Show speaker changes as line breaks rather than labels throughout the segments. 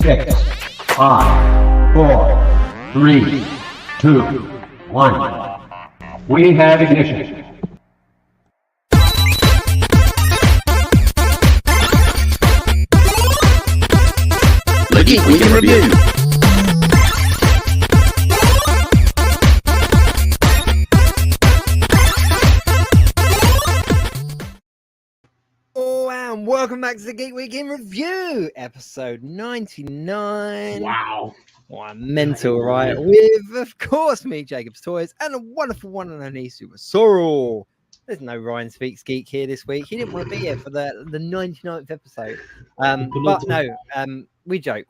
6, 5, 4, 3, 2, 1. We have ignition.
The Geek Week in Review.
Oh, and welcome back to the Geek Week in Review, episode 99.
Wow.
Oh, mental, right? With, of course, me, Jacob's Toys, and a wonderful one and only SuperSorrell. There's no Ryan Speaks Geek here this week. He didn't want to be here for the 99th episode. But no, we joke.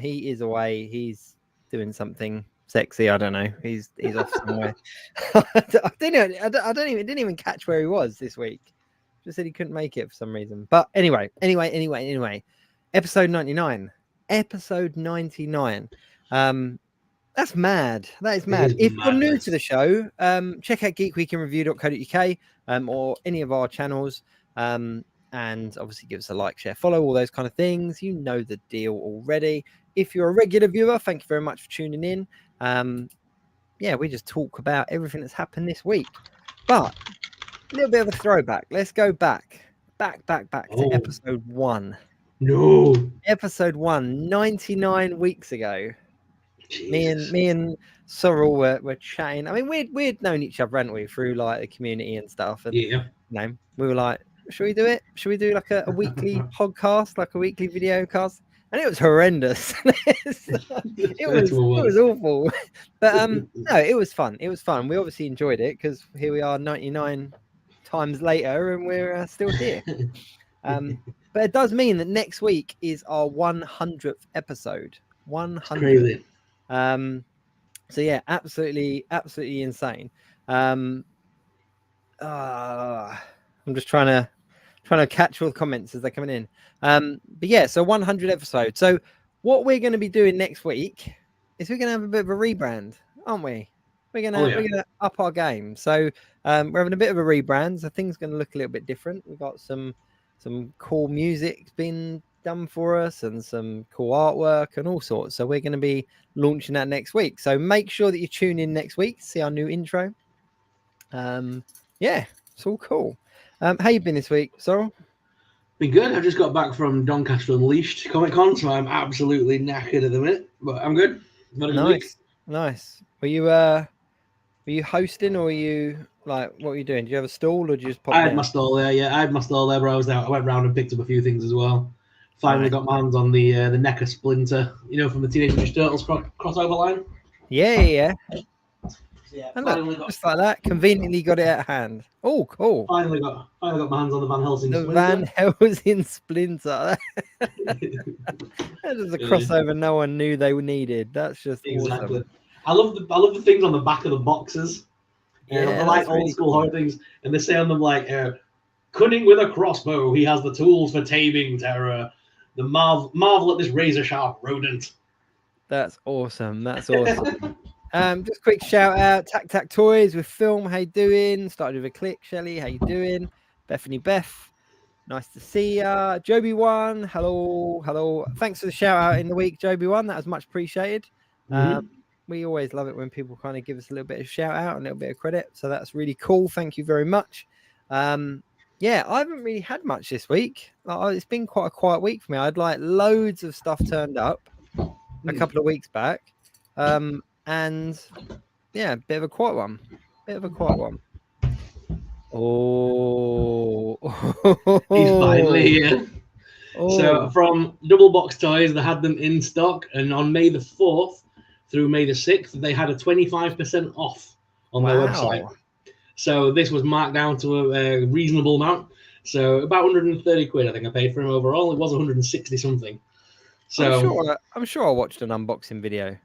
He is away. He's doing something sexy. I don't know. He's off somewhere. I didn't even catch where he was this week. Just said he couldn't make it for some reason. But anyway. Episode 99. That's mad. That is mad. If you're new to the show, check out geekweekinreview.co.uk or any of our channels. And obviously give us a like, share, follow, all those kind of things. You know the deal already. If you're a regular viewer, thank you very much for tuning in. We just talk about everything that's happened this week. But a little bit of a throwback. Let's go back to episode 1.
No.
Episode 1, 99 weeks ago.
Jesus.
Me and Sorrell were chatting. I mean, we'd known each other, hadn't we, through like the community and stuff. And
Yeah.
We were like, should we do it? Should we do like a weekly podcast, like a weekly video cast? And it was horrendous. it was awful. But no, it was fun. We obviously enjoyed it because here we are 99 times later and we're still here. But it does mean that next week is our 100th episode. 100.
Crazy.
So yeah, absolutely insane. I'm just trying to catch all the comments as they're coming in. But yeah, so 100 episodes. So what we're going to be doing next week is we're going to have a bit of a rebrand, aren't we? We're gonna up our game. So we're having a bit of a rebrand. So things going to look a little bit different. We've got some cool music being done for us and some cool artwork and all sorts. So we're going to be launching that next week. So make sure that you tune in next week to see our new intro. Yeah, it's all cool. How you been this week, Sorrell?
Been good. I just got back from Doncaster Unleashed Comic Con, so I'm absolutely knackered at the minute, but I'm good.
Nice. Were you hosting or were you like, what were you doing? Did you have a stall or did you just pop
I had my stall there, yeah. I had my stall there, but I was out. I went round and picked up a few things as well. Finally got my hands on the NECA Splinter, from the Teenage Mutant Ninja Turtles crossover line.
Yeah.
Yeah,
and look, just like that, conveniently got it at hand. Oh, cool.
Finally got my hands on the Van Helsing Splinter.
Van Helsing Splinter. That is a crossover no one knew they needed. That's just
exactly.
Awesome.
I love the things on the back of the boxes. I like old school horror things, and they say on them like, "Cunning with a crossbow, he has the tools for taming terror. The marvel at this razor sharp rodent."
That's awesome. Just quick shout out, Tac Toys with Film. How you doing? Started with a click. Shelley, how you doing? Bethany Beth, nice to see ya. Joby One, hello. Thanks for the shout out in the week, Joby One. That was much appreciated. We always love it when people kind of give us a little bit of shout out, a little bit of credit. So that's really cool. Thank you very much. Yeah, I haven't really had much this week. It's been quite a quiet week for me. I had like loads of stuff turned up a couple of weeks back. And yeah, bit of a quiet one. Oh,
he's finally here. So from Double Box Toys, they had them in stock, and on May the 4th through May the 6th, they had a 25% off on their website. So this was marked down to a reasonable amount. So about 130 quid, I think I paid for them overall. It was 160 something. So
I'm sure I watched an unboxing video.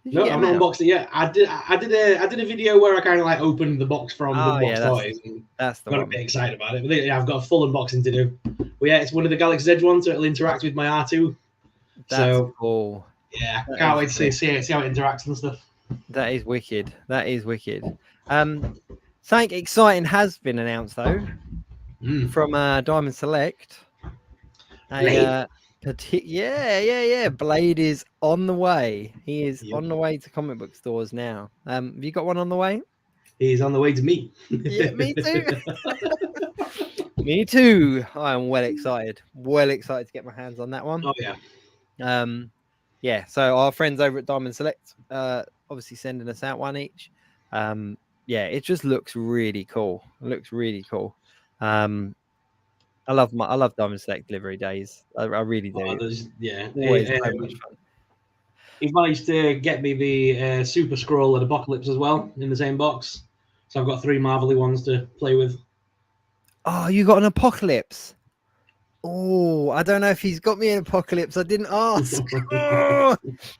No, I've not unboxed it yet. I did a video where I kind of like opened the box from the box toys. And
that's the
got
one.
a bit excited about it. But yeah, I've got a full unboxing to do. But yeah, it's one of the Galaxy's Edge ones, so it'll interact with my R2.
That's cool.
Yeah, can't wait to see how it interacts and stuff.
That is wicked. Something exciting has been announced though from Diamond Select. A Yeah. Blade is on the way. He is
Yep.
on the way to comic book stores now. Have you got one on the way?
He's on the way to me.
Yeah, me too. Me too. I am well excited. Well excited to get my hands on that one.
Oh yeah.
Yeah. So our friends over at Diamond Select, obviously sending us out one each. Yeah, it just looks really cool. It looks really cool. I love Diamond Select delivery days. I really do. Always so much fun.
He's managed to get me the SuperSorrell and Apocalypse as well in the same box. So I've got 3 Marvel-y ones to play with.
Oh, you got an Apocalypse. Oh, I don't know if he's got me an Apocalypse. I didn't ask. I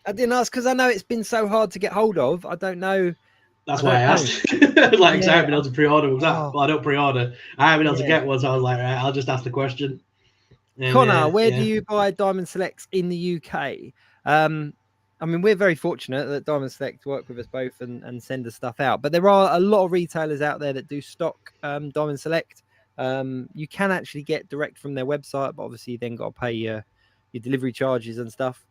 didn't ask because I know it's been so hard to get hold of. I don't know.
That's why I asked. I haven't been able to pre-order. Well, I don't pre-order. I haven't been able to get one, so I was like, right, I'll just ask the question. And,
Connor, where do you buy Diamond Selects in the UK? I mean, we're very fortunate that Diamond Select work with us both and send us stuff out. But there are a lot of retailers out there that do stock Diamond Select. You can actually get direct from their website, but obviously you then got to pay your delivery charges and stuff.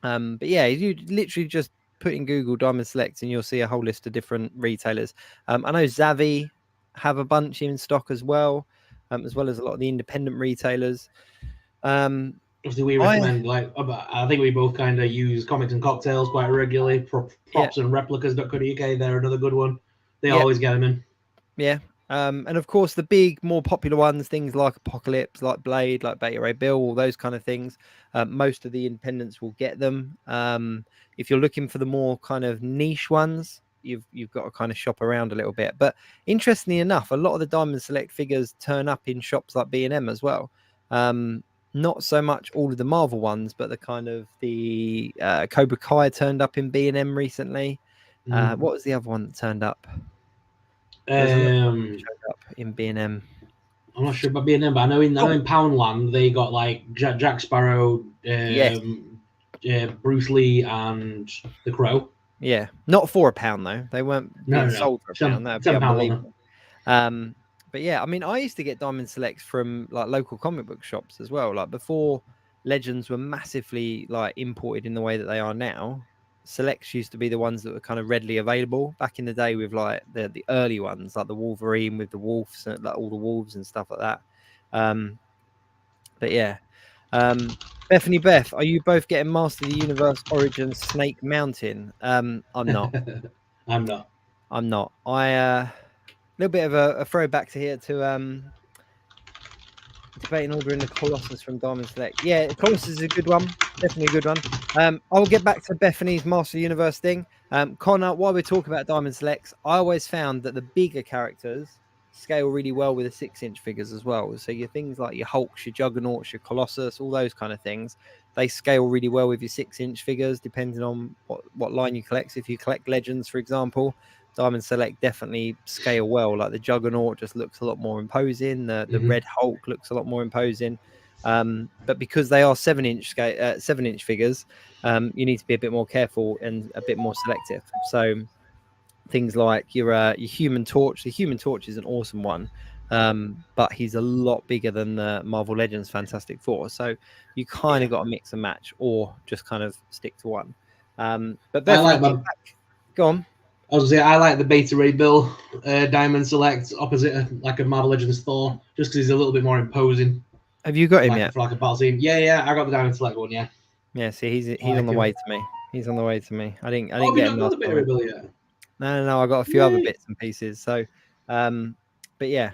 But yeah, you literally just put in Google Diamond Select and you'll see a whole list of different retailers. I know Zavvi have a bunch in stock as well as a lot of the independent retailers.
Obviously, we recommend I think we both kind of use Comics and Cocktails quite regularly. Props and Replicas.co.uk, they're another good one. They always get them in.
Yeah. And of course, the big, more popular ones, things like Apocalypse, like Blade, like Beta Ray Bill, all those kind of things. Most of the independents will get them. If you're looking for the more kind of niche ones, you've got to kind of shop around a little bit. But interestingly enough, a lot of the Diamond Select figures turn up in shops like B&M as well. Not so much all of the Marvel ones, but the kind of the Cobra Kai turned up in B&M recently. What was the other one that turned up? Showed up in B&M.
I'm not sure about B&M, but I know in Poundland they got like Jack Sparrow, Bruce Lee, and the Crow.
Yeah, not for £1 though. They weren't being sold for £1. That'd be unbelievable. But yeah, I mean, I used to get Diamond Selects from like local comic book shops as well. Like before Legends were massively like imported in the way that they are now. Selects used to be the ones that were kind of readily available back in the day with like the early ones, like the Wolverine with the wolves, and like all the wolves and stuff like that. But yeah, Bethany Beth, are you both getting Master of the Universe Origins Snake Mountain? I'm not.
I'm not.
A little bit of a throwback to here to debating ordering the Colossus from Diamond Select. Yeah, Colossus is a good one. Definitely a good one. I'll get back to Bethany's Master Universe thing. Connor, while we're talking about Diamond Selects, I always found that the bigger characters scale really well with the 6-inch figures as well. So your things like your Hulks, your Juggernauts, your Colossus, all those kind of things, they scale really well with your 6-inch figures, depending on what line you collect. So if you collect Legends, for example, Diamond Select definitely scale well. Like the Juggernaut just looks a lot more imposing. The Red Hulk looks a lot more imposing. But because they are 7-inch figures, you need to be a bit more careful and a bit more selective. So things like your Human Torch. The Human Torch is an awesome one, but he's a lot bigger than the Marvel Legends Fantastic Four. So you kind of got to mix and match, or just kind of stick to one. But Bethany, go on.
I was gonna say I like the Beta Ray Bill Diamond Select opposite like a Marvel Legends Thor, just because he's a little bit more imposing.
Have you got him yet?
For like a battle scene. Yeah, I got the Diamond Select one. Yeah.
Yeah, see, he's on the way to me. He's on the way to me. I didn't get him.
The Beta Ray Bill yet?
No, I got a few other bits and pieces. So, but yeah,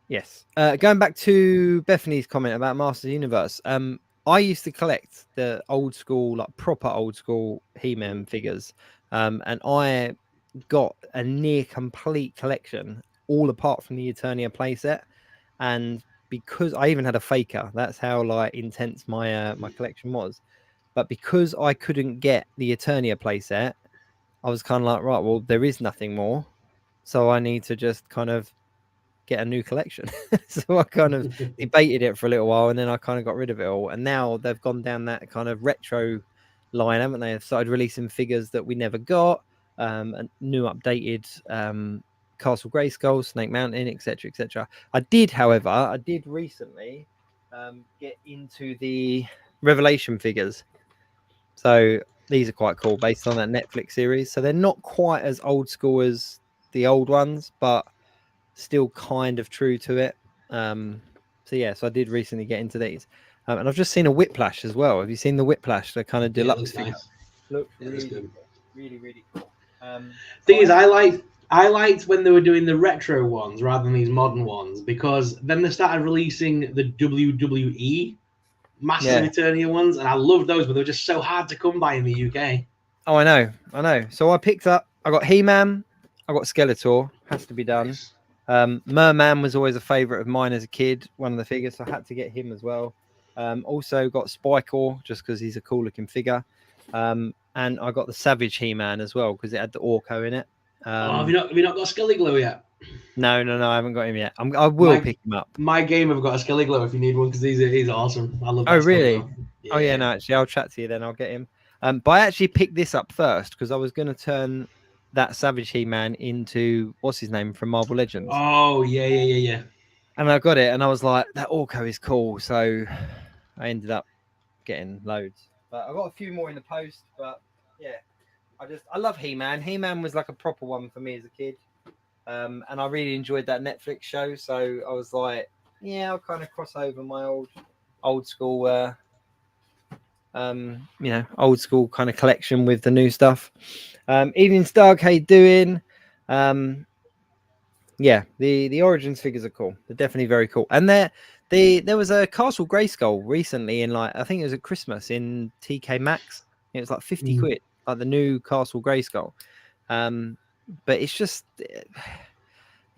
yes. Going back to Bethany's comment about Master Universe, I used to collect the old school, like proper old school He-Man figures, and I got a near complete collection, all apart from the Eternia playset, and because I even had a faker, that's how like intense my my collection was. But because I couldn't get the Eternia playset, I was kind of like, right, well, there is nothing more, so I need to just kind of get a new collection. So I kind of debated it for a little while, and then I kind of got rid of it all. And now they've gone down that kind of retro line, haven't they? They've started releasing figures that we never got, and new updated Castle Grayskull, Snake Mountain, etc., etc. I did recently get into the Revelation figures. So these are quite cool, based on that Netflix series. So they're not quite as old school as the old ones, but still kind of true to it. So I did recently get into these, and I've just seen a Whiplash as well. Have you seen the Whiplash? The kind of deluxe figure.
Nice.
Looks
Really good.
Really cool.
Thing is, I liked when they were doing the retro ones rather than these modern ones, because then they started releasing the WWE Masters of Eternia ones, and I loved those, but they were just so hard to come by in the UK.
Oh, I know. So I got He-Man, I got Skeletor, has to be done.
Nice.
Merman was always a favorite of mine as a kid, one of the figures, so I had to get him as well. Also got Spycore, just because he's a cool looking figure. And I got the Savage He-Man as well, because it had the Orko in it.
Have you not got Skelly Glow yet?
No, I haven't got him yet. I will pick him up.
My game have got a Skelly Glow if you need one, because he's awesome. I love that.
Oh, really?
Yeah.
Oh, yeah, no, actually, I'll chat to you then. I'll get him. But I actually picked this up first, because I was going to turn that Savage He-Man into, what's his name, from Marvel Legends.
Oh, yeah.
And I got it, and I was like, that Orko is cool. So I ended up getting loads. But I got a few more in the post, but yeah. I love He-Man. He-Man was like a proper one for me as a kid. And I really enjoyed that Netflix show. So I was like, yeah, I'll kind of cross over my old school old school kind of collection with the new stuff. Evening Stark, how you doing? The Origins figures are cool. They're definitely very cool. And there was a Castle Grayskull recently in, like, I think it was at Christmas in TK Maxx. It was like 50 quid, like the new Castle Grayskull. But it's just,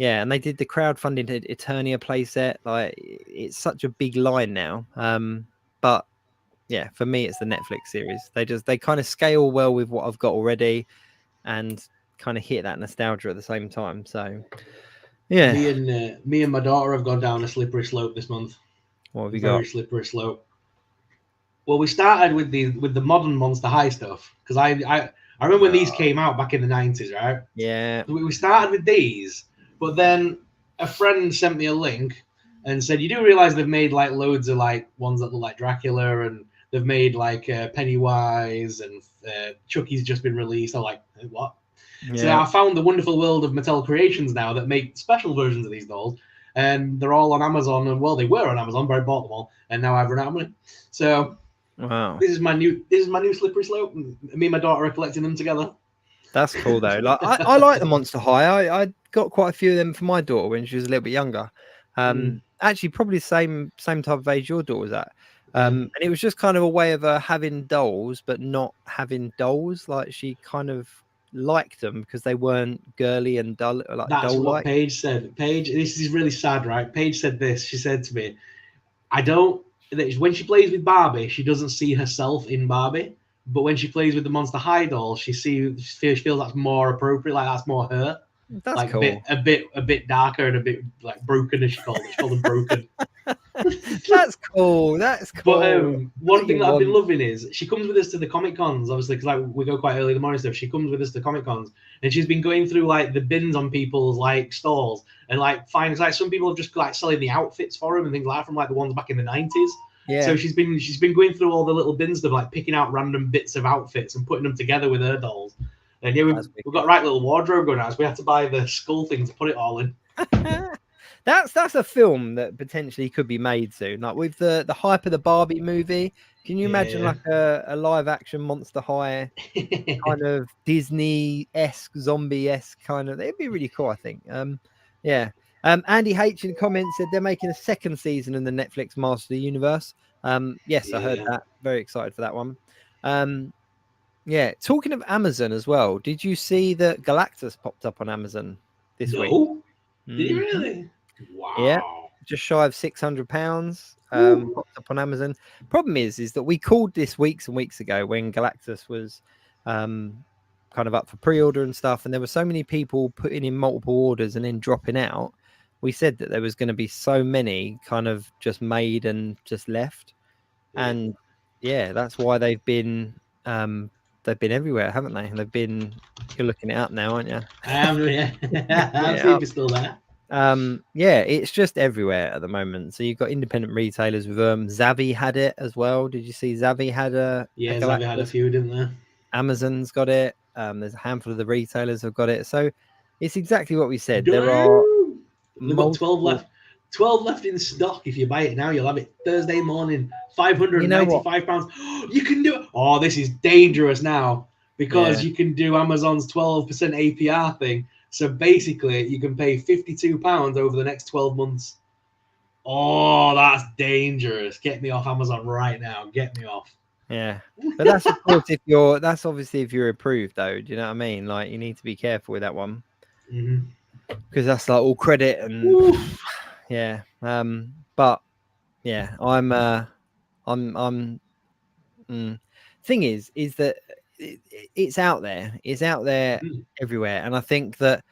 and they did the crowdfunding Eternia playset. Like, it's such a big line now. But yeah, for me, it's the Netflix series. They kind of scale well with what I've got already, and kind of hit that nostalgia at the same time. So yeah,
me and my daughter have gone down a slippery slope this month.
What have you got?
Very slippery slope. Well, we started with the modern Monster High stuff, because I remember when these came out back in the 90s, right?
Yeah.
We started with these, but then a friend sent me a link and said, you do realize they've made like loads of like ones that look like Dracula, and they've made like Pennywise, and Chucky's just been released. I'm like, what? Yeah. So I found the wonderful world of Mattel Creations now that make special versions of these dolls, and they're all on Amazon. And well, they were on Amazon, but I bought them all, and now I've run out of money. So
wow,
this is my new slippery slope. Me and my daughter are collecting them together.
That's cool though. Like I like the Monster High. I got quite a few of them for my daughter when she was a little bit younger. Actually, probably the same type of age your daughter was at. And it was just kind of a way of her having dolls, but not having dolls. Like, she kind of liked them because they weren't girly and dull. Like,
that's
doll-like.
What Paige said. Paige, this is really sad, right? Paige said this. She said to me, when she plays with Barbie, she doesn't see herself in Barbie. But when she plays with the Monster High doll, she feels that's more appropriate. Like, that's more her.
That's
like
cool.
a bit darker and a bit like broken, as she called it. She called them broken.
That's cool. That's cool.
But one thing that I've been loving is she comes with us to the Comic Cons, obviously, because like we go quite early in the morning stuff. She comes with us to Comic Cons, and she's been going through like the bins on people's like stalls, and like finds like some people have just like selling the outfits for them and things like that from like the ones back in the 90s.
Yeah.
So she's been going through all the little bins of like picking out random bits of outfits and putting them together with her dolls. And yeah, we've got a right little wardrobe going on. So we had to buy the skull thing to put it all in.
That's a film that potentially could be made soon. Like with the hype of the Barbie movie. Can you imagine like a live action Monster High kind of Disney-esque, zombie-esque kind of? It'd be really cool, I think. Andy H in the comments said they're making a second season in the Netflix Master of the Universe. Yes, I heard that. Very excited for that one. Talking of Amazon as well, did you see that Galactus popped up on Amazon this week?
Did he really? Wow.
Yeah, just shy of £600. Popped up on Amazon. Problem is that we called this weeks and weeks ago when Galactus was kind of up for pre-order and stuff, and there were so many people putting in multiple orders and then dropping out. We said that there was going to be so many kind of just made and just left, and that's why they've been everywhere, haven't they? You're looking it up now, aren't you?
I am. Yeah. I'm still there.
Yeah, it's just everywhere at the moment. So you've got independent retailers with Zavvi had it as well. Did you see Zavvi had a
Zavvi had a
Galactus?
few, didn't they?
Amazon's got it. There's a handful of the retailers have got it. So it's exactly what we said.
Damn!
There are
They've got 12
multiple.
left. 12 left in stock. If you buy it now, you'll have it Thursday morning. £595.
You know what?
You can do it. Oh, this is dangerous now because
Yeah.
you can do Amazon's 12% APR thing. So basically, you can pay £52 over the next 12 months. Oh, that's dangerous. Get me off Amazon right now. Get me off.
Yeah. But that's of course that's obviously if you're approved though. Do you know what I mean? Like you need to be careful with that one. Because that's like all credit and
Oof.
yeah. But yeah, thing is that it's out there. It's out there everywhere. And I think that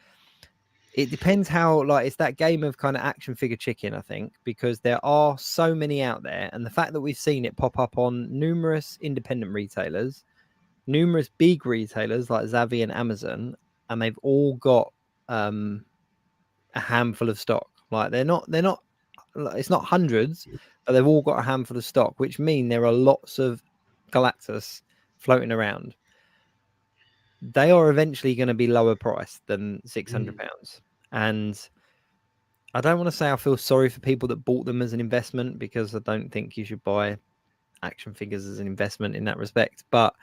it depends how, like, it's that game of kind of action figure chicken, I think, because there are so many out there. And the fact that we've seen it pop up on numerous independent retailers, numerous big retailers like Zavvi and Amazon, and they've all got a handful of stock. Like they're not, it's not hundreds, but they've all got a handful of stock, which mean there are lots of Galactus floating around. They are eventually going to be lower priced than £600. And I don't want to say I feel sorry for people that bought them as an investment, because I don't think you should buy action figures as an investment in that respect. But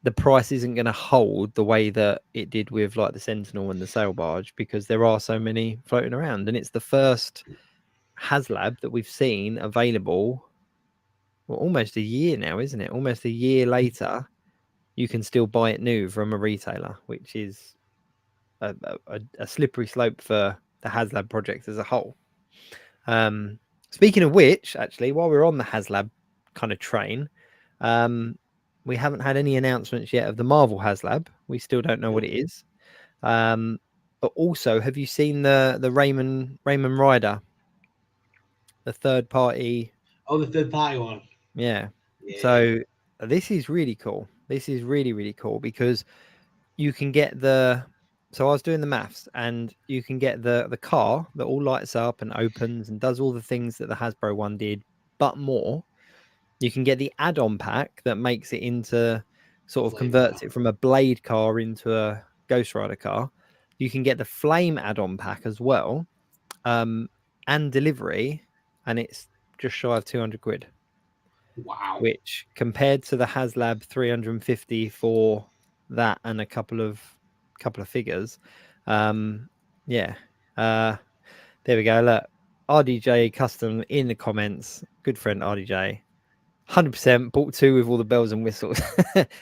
the price isn't going to hold the way that it did with like the Sentinel and the Sail Barge, because there are so many floating around. And it's the first HasLab that we've seen available, well, almost a year now, isn't it? Almost a year later, you can still buy it new from a retailer, which is a slippery slope for the HasLab project as a whole. Speaking of which, actually, while we're on the HasLab kind of train, we haven't had any announcements yet of the Marvel HasLab. We still don't know what it is. But also, have you seen the Raymond Rider, the third party?
Oh, the third party one.
Yeah. So this is really cool. This is really, really cool because you can get so I was doing the maths, and you can get the car that all lights up and opens and does all the things that the Hasbro one did, but more. You can get the add-on pack that makes it into sort of converts it from a Blade car into a Ghost Rider car. You can get the Flame add-on pack as well, and delivery, and it's just shy of 200 quid.
Wow.
Which compared to the HasLab 350 for that and a couple of figures, there we go. Look, RDJ Custom in the comments, good friend RDJ, 100% bought two with all the bells and whistles.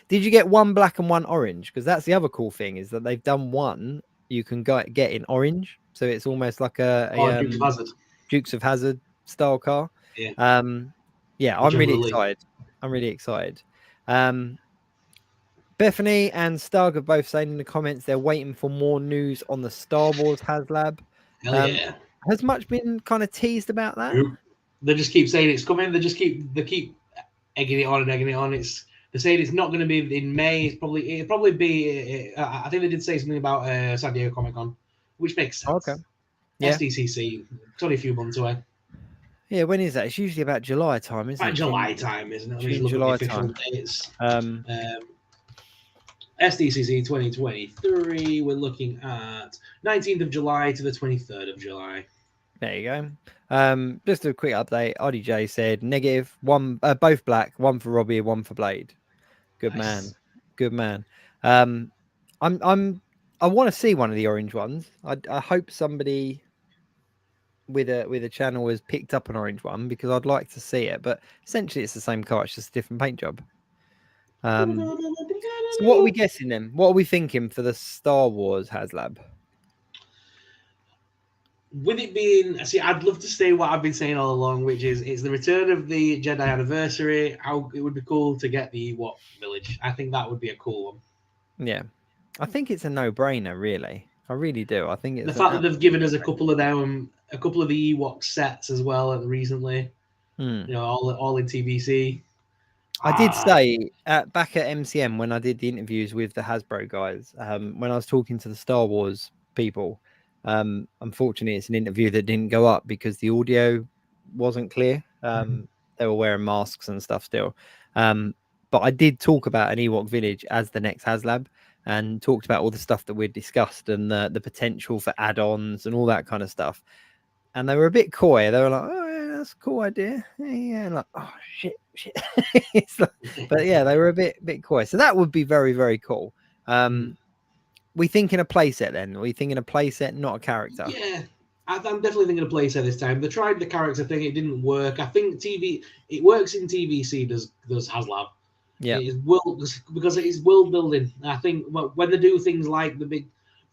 Did you get one black and one orange? Because that's the other cool thing, is that they've done one you can get in orange, so it's almost like a Dukes of Hazzard style car. Yeah, I'm really excited. I'm really excited. Bethany and Stug have both saying in the comments they're waiting for more news on the Star Wars HasLab.
Hell yeah.
Has much been kind of teased about that?
They just keep saying it's coming. They keep egging it on and egging it on. They're saying it's not going to be in May. It'll probably be. I think they did say something about San Diego Comic Con, which makes sense.
Okay. Yeah.
SDCC. It's only a few months away.
Yeah, when is that? It's usually about July time, isn't it?
July time, isn't it?
June, July time.
Dates. SDCC 2023. We're looking at 19th of July to the 23rd of July.
There you go. Just a quick update. RDJ said negative one, both black, one for Robbie, one for Blade. Good man. Good man. I want to see one of the orange ones. I hope somebody with a channel has picked up an orange one, because I'd like to see it. But essentially, it's the same car. It's just a different paint job. So what are we guessing then? What are we thinking for the Star Wars HasLab?
With it being, I'd love to say what I've been saying all along, which is it's the return of the Jedi anniversary. It would be cool to get the Ewok village. I think that would be a cool one.
Yeah, I think it's a no-brainer, really. I really do. I think it's
the fact that they've given us a couple of them, a couple of the Ewok sets as well recently. You know, all in TBC.
I did say back at MCM when I did the interviews with the Hasbro guys, when I was talking to the Star Wars people, Unfortunately, it's an interview that didn't go up because the audio wasn't clear. They were wearing masks and stuff still. But I did talk about an Ewok village as the next HasLab and talked about all the stuff that we'd discussed and the potential for add-ons and all that kind of stuff. And they were a bit coy. They were like, "Oh yeah, that's a cool idea." Yeah, and like, "Oh shit." But yeah, they were a bit coy. So that would be very, very cool. We thinking a playset then? Are we thinking a playset, not a character?
Yeah, I'm definitely thinking a playset this time. They tried the character thing; it didn't work. I think it works in TVC. Does HasLab?
Yeah,
because it is world building. I think when they do things like the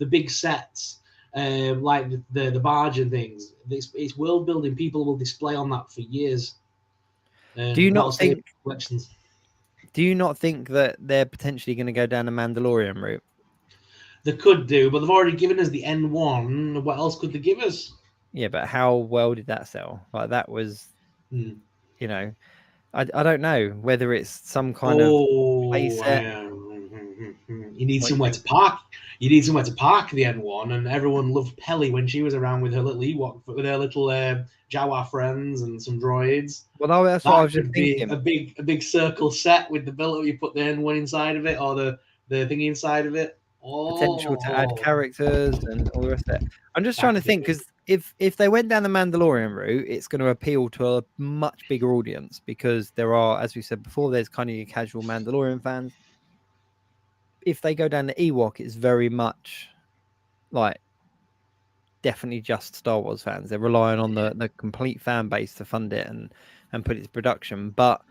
big sets, like the barge and things, it's world building. People will display on that for years.
Do you not think
collections?
Do you not think that they're potentially going to go down the Mandalorian route?
They could do, but they've already given us the N1. What else could they give us?
Yeah, but how well did that sell? Like that was, you know, I don't know whether it's some kind of playset.
You need somewhere to park. You need somewhere to park the N1, and everyone loved Pelly when she was around with her little Ewok, with her little Jawa friends and some droids.
Well, that's what I was just thinking.
A big circle set with the billet. You put the N1 inside of it, or the thingy inside of it.
Potential to add characters and all the rest of it. I'm just trying to think because if they went down the Mandalorian route, it's going to appeal to a much bigger audience because there are, as we said before, there's kind of your casual Mandalorian fans. If they go down the Ewok, it's very much like definitely just Star Wars fans. They're relying on the complete fan base to fund it and put it to production. But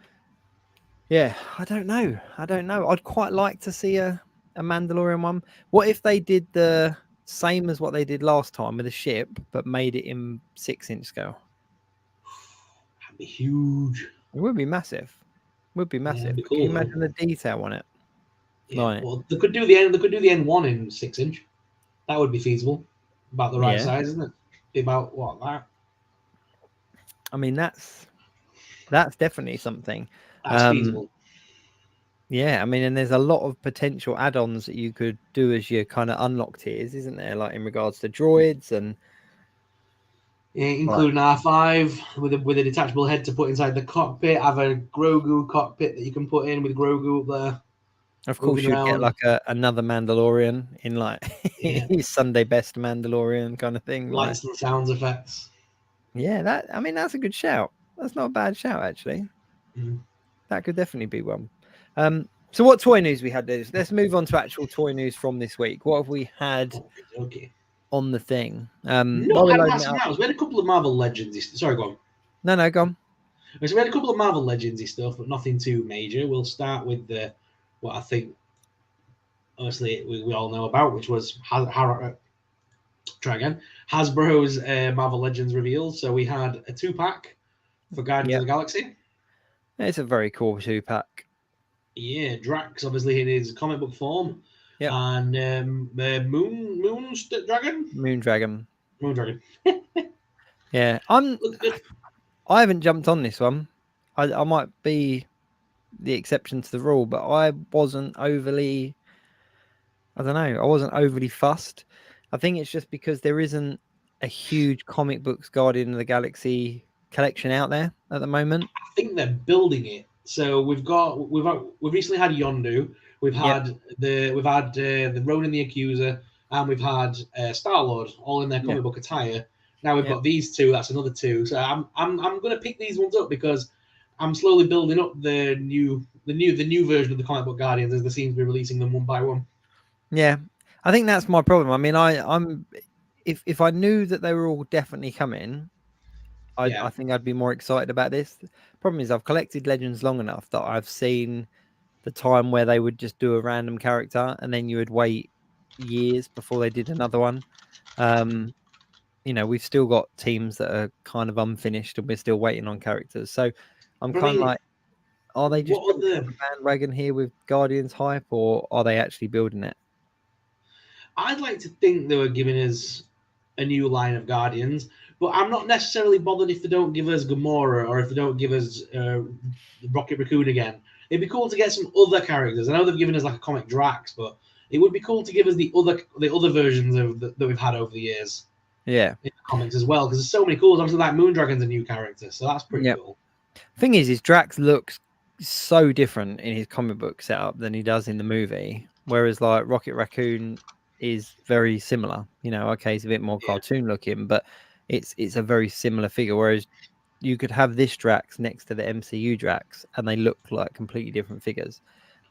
yeah, I don't know. I'd quite like to see a Mandalorian one. What if they did the same as what they did last time with a ship, but made it in 6-inch scale?
That'd be huge.
It would be massive.
Yeah,
Cool,
cool,
can you imagine the detail on it?
Yeah,
Like,
well, they could do the N1 in 6-inch. That would be feasible. About the right size, isn't it? Be about what that?
I mean, that's definitely something.
That's feasible.
Yeah, I mean, and there's a lot of potential add-ons that you could do as your kind of unlock tiers, isn't there? Like in regards to droids and
including R5 with a detachable head to put inside the cockpit. Have a Grogu cockpit that you can put in with Grogu up there.
Of course, you'd get like another Mandalorian in like his Sunday best Mandalorian kind of thing.
Lights and sounds effects.
Yeah, that's a good shout. That's not a bad shout, actually. That could definitely be one. So what toy news we had? Let's move on to actual toy news from this week. What have we had on the thing?
We had a couple of Marvel Legends. Sorry, go on.
No, go on.
So we had a couple of Marvel Legends stuff, but nothing too major. We'll start with what I think, honestly, we all know about, which was Hasbro's Marvel Legends reveals. So we had a 2-pack for Guardians of the Galaxy.
It's a very cool 2-pack.
Yeah, Drax obviously in his comic book form.
Yeah.
And Moon Dragon.
Yeah, I haven't jumped on this one. I might be the exception to the rule, but I wasn't overly fussed. I think it's just because there isn't a huge comic books Guardian of the Galaxy collection out there at the moment.
I think they're building it. So we've recently had Yondu, we've had the Ronan the Accuser, and we've had Star-Lord all in their comic book attire. Now we've got these two. That's another 2. So I'm going to pick these ones up because I'm slowly building up the new version of the comic book Guardians as they seem to be releasing them one by one.
Yeah, I think that's my problem. I mean, I'm if I knew that they were all definitely coming, I think I'd be more excited about this. Problem is, I've collected Legends long enough that I've seen the time where they would just do a random character and then you would wait years before they did another one. We've still got teams that are kind of unfinished and we're still waiting on characters. So I'm kind of like, are they just a bandwagon here with Guardians hype, or are they actually building it?
I'd like to think they were giving us a new line of Guardians, but I'm not necessarily bothered if they don't give us Gamora or if they don't give us Rocket Raccoon again. It'd be cool to get some other characters. I know they've given us like a comic Drax, but it would be cool to give us the other versions of that we've had over the years.
Yeah.
in the comics as well, because there's so many cool. Obviously, like Moondragon's a new character, so that's pretty cool.
Thing is Drax looks so different in his comic book setup than he does in the movie, whereas like Rocket Raccoon is very similar. Okay, he's a bit more cartoon looking, but it's a very similar figure. Whereas you could have this Drax next to the MCU Drax, and they look like completely different figures.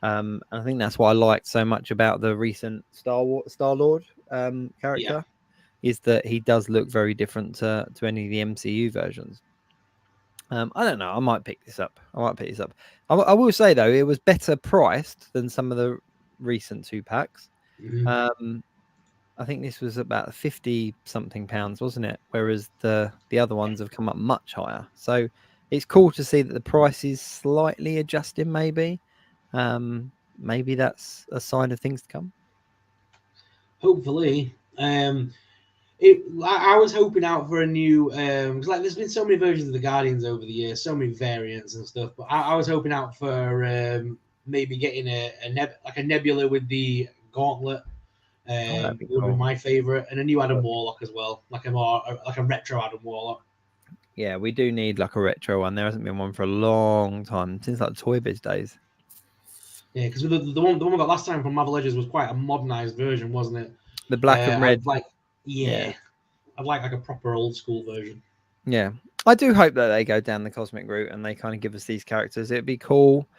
And I think that's what I liked so much about the recent Star-Lord character, is that he does look very different to any of the MCU versions. I don't know. I might pick this up. I will say though, it was better priced than some of the recent 2-packs. I think this was about 50 something pounds, wasn't it? Whereas the other ones have come up much higher. So it's cool to see that the price is slightly adjusting. Maybe that's a sign of things to come.
Hopefully. I was hoping out for a new because like there's been so many versions of the Guardians over the years, so many variants and stuff. But I was hoping out for maybe getting a Nebula with the gauntlet. Would be my favorite, and a new Adam Warlock as well, like a retro Adam Warlock.
Yeah, we do need like a retro one. There hasn't been one for a long time, since like Toy Biz days.
Yeah, because the one we got last time from Marvel Legends was quite a modernized version, wasn't it?
The black and red.
I'd like a proper old school version.
Yeah, I do hope that they go down the cosmic route and they kind of give us these characters. It'd be cool.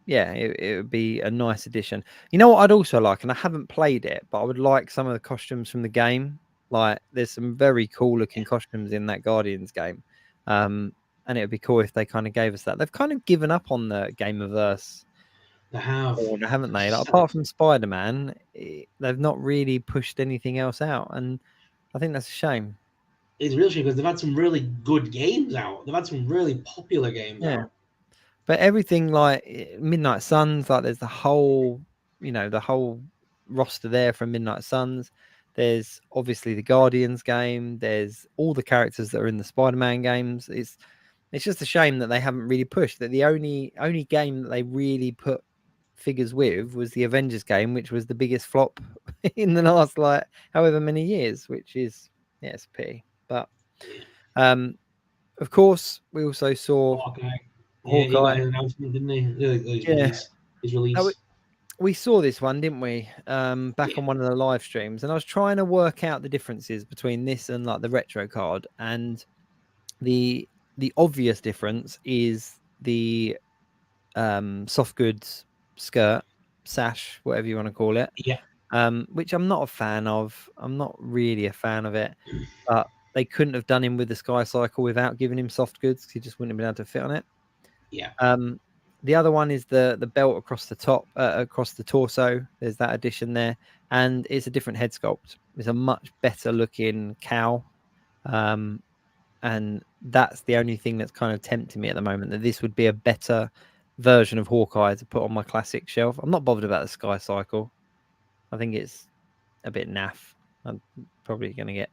It would be a nice addition. You know what I'd also like, and I haven't played it, but I would like some of the costumes from the game. Like, there's some very cool looking costumes in that Guardians game. And it would be cool if they kind of gave us that. They've kind of given up on the Gamerverse.
They have,
haven't they? Like, apart from Spider-Man, they've not really pushed anything else out, and I think that's a shame.
It's real shame because they've had some really good games out. They've had some really popular games out.
But everything like Midnight Suns, like there's the whole roster there from Midnight Suns. There's obviously the Guardians game. There's all the characters that are in the Spider-Man games. It's just a shame that they haven't really pushed. That the only game that they really put figures with was the Avengers game, which was the biggest flop in the last like however many years, which is it's a pity. But of course we also saw Hawkeye.
He got an announcement, didn't he? His release.
We saw this one, didn't we? Back on one of the live streams, and I was trying to work out the differences between this and like the retro card, and the obvious difference is the soft goods skirt, sash, whatever you want to call it. Which I'm not a fan of. I'm not really a fan of it. But they couldn't have done him with the Sky Cycle without giving him soft goods, because he just wouldn't have been able to fit on it. The other one is the belt across the top, across the torso. There's that addition there, and it's a different head sculpt. It's a much better looking cow, and that's the only thing that's kind of tempting me at the moment, that this would be a better version of Hawkeye to put on my classic shelf. I'm not bothered about the Sky Cycle. I think it's a bit naff. I'm probably going to get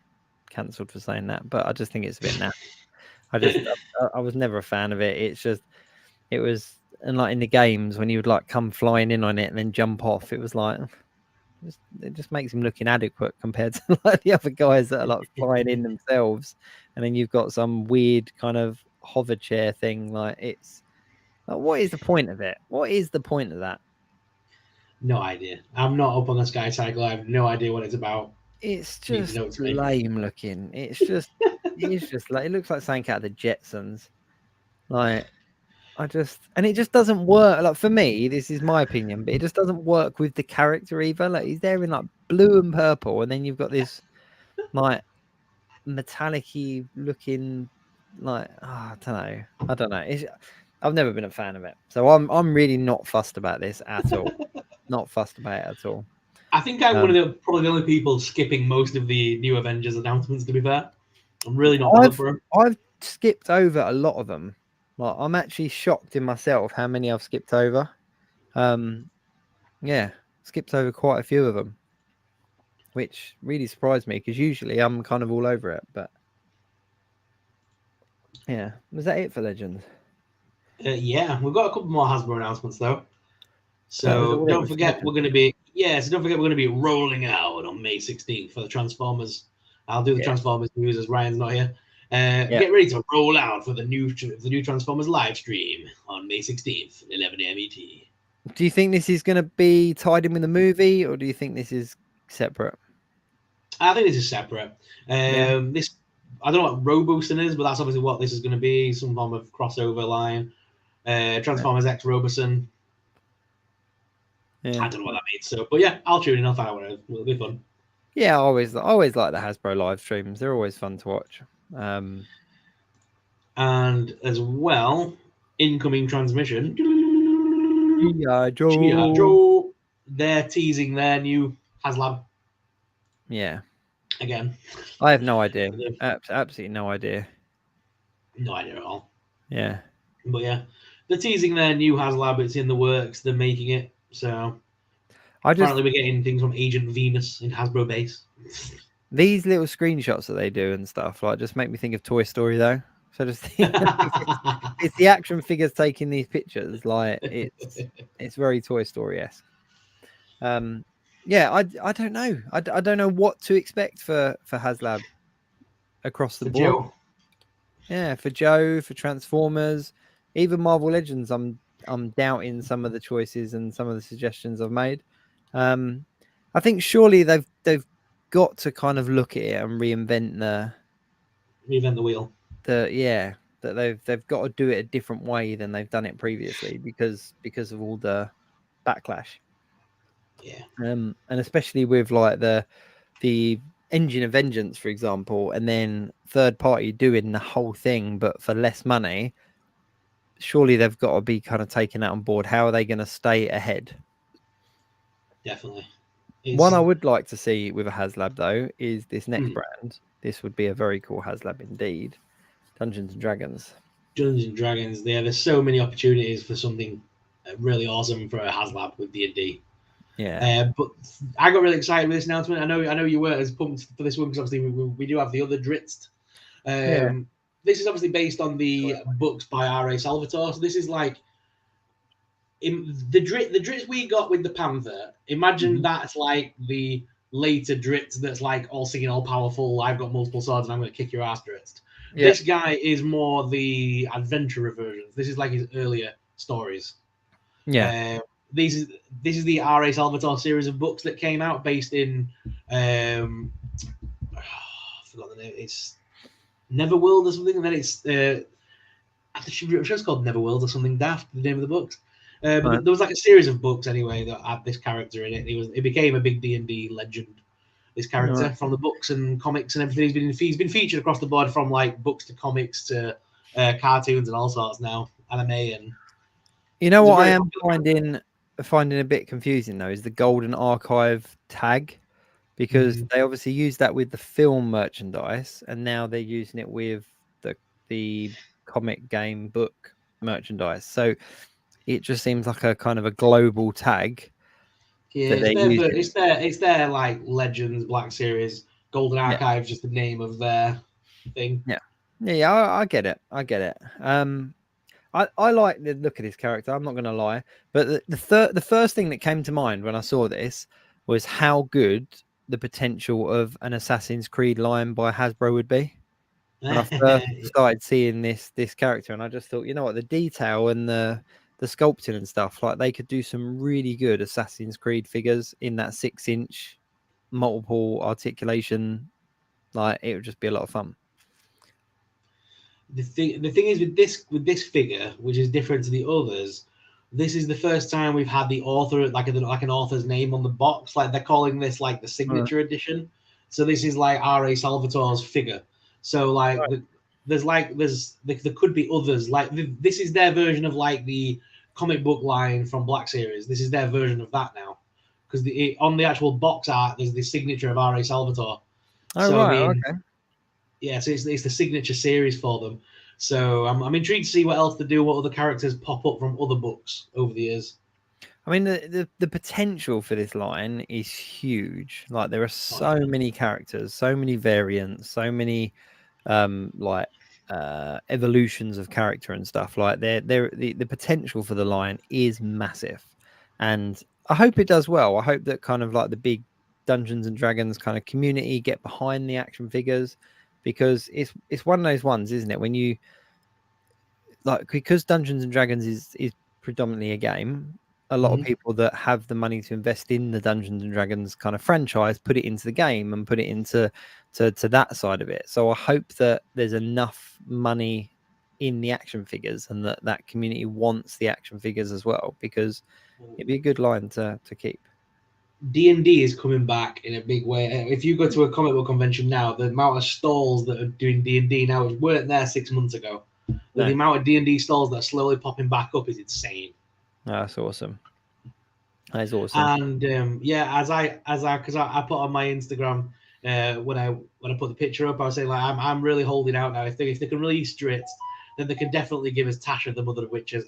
cancelled for saying that, but I just think it's a bit naff. I was never a fan of it. It was, and like in the games when he would like come flying in on it and then jump off, it was like, it just makes him look inadequate compared to like the other guys that are like flying in themselves. And then you've got some weird kind of hover chair thing. Like, it's like, what is the point of it? What is the point of that?
No idea. I'm not up on the Sky Cycle. I have no idea what it's about.
It's just lame looking. It's just like, it looks like something out of the Jetsons. Like, and it just doesn't work. Like, for me, this is my opinion, but it just doesn't work with the character either. Like, he's there in like blue and purple, and then you've got this like metallic-y looking, like, I don't know. I've never been a fan of it, so I'm really not fussed about this at all. Not fussed about it at all.
I think I'm one of probably the only people skipping most of the new Avengers announcements, to be fair. I'm really not bothered for them.
I've skipped over a lot of them. Like, I'm actually shocked in myself how many I've skipped over. Skipped over quite a few of them, which really surprised me, because usually I'm kind of all over it. But yeah, was that it for Legends?
Yeah, we've got a couple more Hasbro announcements though. So don't forget we're going to be rolling out on May 16th for the Transformers I'll do the Transformers news as Ryan's not here. Get ready to roll out for the new Transformers live stream on May 16th, 11 a.m. ET.
Do you think this is going to be tied in with the movie, or do you think this is separate?
I think this is separate. This, I don't know what Roboson is, but that's obviously what this is going to be, some form of crossover line. Transformers X Roboson. I don't know what that means. So, but yeah, I'll tune in. I'll find out what it is. It'll be fun.
Yeah, I always like the Hasbro live streams. They're always fun to watch.
And as well, incoming transmission.
G.I. Joe.
They're teasing their new HasLab.
Yeah.
Again.
I have no idea. Absolutely no idea.
No idea at all.
Yeah.
But yeah, they're teasing their new HasLab. It's in the works. They're making it. So apparently we're getting things from Agent Venus in Hasbro base.
These little screenshots that they do and stuff like just make me think of Toy Story though. So just it's the action figures taking these pictures. Like it's very Toy Story-esque. Yeah, I don't know. I don't know what to expect for HasLab across the board.
Joe.
Yeah, for Joe, for Transformers, even Marvel Legends. I'm doubting some of the choices and some of the suggestions I've made. I think surely they've got to kind of look at it and reinvent the
wheel.
That they've got to do it a different way than they've done it previously because of all the backlash.
Yeah.
And especially with like the Engine of Vengeance, for example, and then third party doing the whole thing but for less money. Surely they've got to be kind of taking that on board. How are they going to stay ahead?
Definitely.
One I would like to see with a HasLab though is this next brand. This would be a very cool HasLab indeed. Dungeons and Dragons.
Dungeons and Dragons. Yeah, there's so many opportunities for something really awesome for a HasLab with D&D.
Yeah.
But I got really excited with this announcement. I know you were as pumped for this one because obviously we do have the other Dritz. This is obviously based on the books by R.A. Salvatore. So this is like in the Dritz we got with the Panther. Imagine that's like the later Dritz that's like all singing, all powerful. I've got multiple swords and I'm going to kick your ass, Dritz. Yeah. This guy is more the adventurer versions. This is like his earlier stories.
Yeah.
This is the R.A. Salvatore series of books that came out based in I forgot the name. It's Neverworld or something, and then it's I'm sure it's called Neverworld or something daft, the name of the books. But there was like a series of books anyway that had this character in it. It became a big D&D legend. This character from the books and comics and everything. He's been featured across the board from like books to comics to cartoons and all sorts now, anime and.
You know what I am finding a bit confusing though is the Golden Archive tag, because they obviously used that with the film merchandise and now they're using it with the comic game book merchandise. So it just seems like a kind of a global tag.
Yeah, it's their like Legends Black Series. Golden Archive, just the name of their thing.
Yeah, I get it. I like the look of this character. I'm not going to lie, but the first thing that came to mind when I saw this was how good the potential of an Assassin's Creed line by Hasbro would be. When I first started seeing this character, and I just thought, you know what, the detail and the sculpting and stuff, like they could do some really good Assassin's Creed figures in that 6-inch multiple articulation. Like it would just be a lot of fun.
The thing is with this figure, which is different to the others, this is the first time we've had the author like an author's name on the box. Like they're calling this like the signature edition. So this is like R.A. Salvatore's figure. So like there could be others. Like this is their version of like the comic book line from Black Series. This is their version of that now, because on the actual box art there's the signature of R.A. Salvatore.
Okay.
Yeah, so it's the signature series for them. So I'm intrigued to see what else to do, what other characters pop up from other books over the years.
I mean, the potential for this line is huge. Like there are so many characters, so many variants, so many evolutions of character and stuff. Like the potential for the line is massive, and I hope it does well. I hope that kind of like the big Dungeons and Dragons kind of community get behind the action figures, because it's one of those ones, isn't it? When you like, because Dungeons and Dragons is predominantly a game, a lot of people that have the money to invest in the Dungeons and Dragons kind of franchise put it into the game and put it into to that side of it. So I hope that there's enough money in the action figures, and that community wants the action figures as well, because it'd be a good line to keep.
D&D is coming back in a big way. If you go to a comic book convention now, the amount of stalls that are doing D&D now weren't there 6 months ago. The amount of D&D stalls that are slowly popping back up is insane.
That's awesome. That is awesome.
And as I put on my Instagram when I put the picture up, I was saying, like, I'm really holding out now. If they can release Dritz, then they can definitely give us Tasha, the Mother of Witches.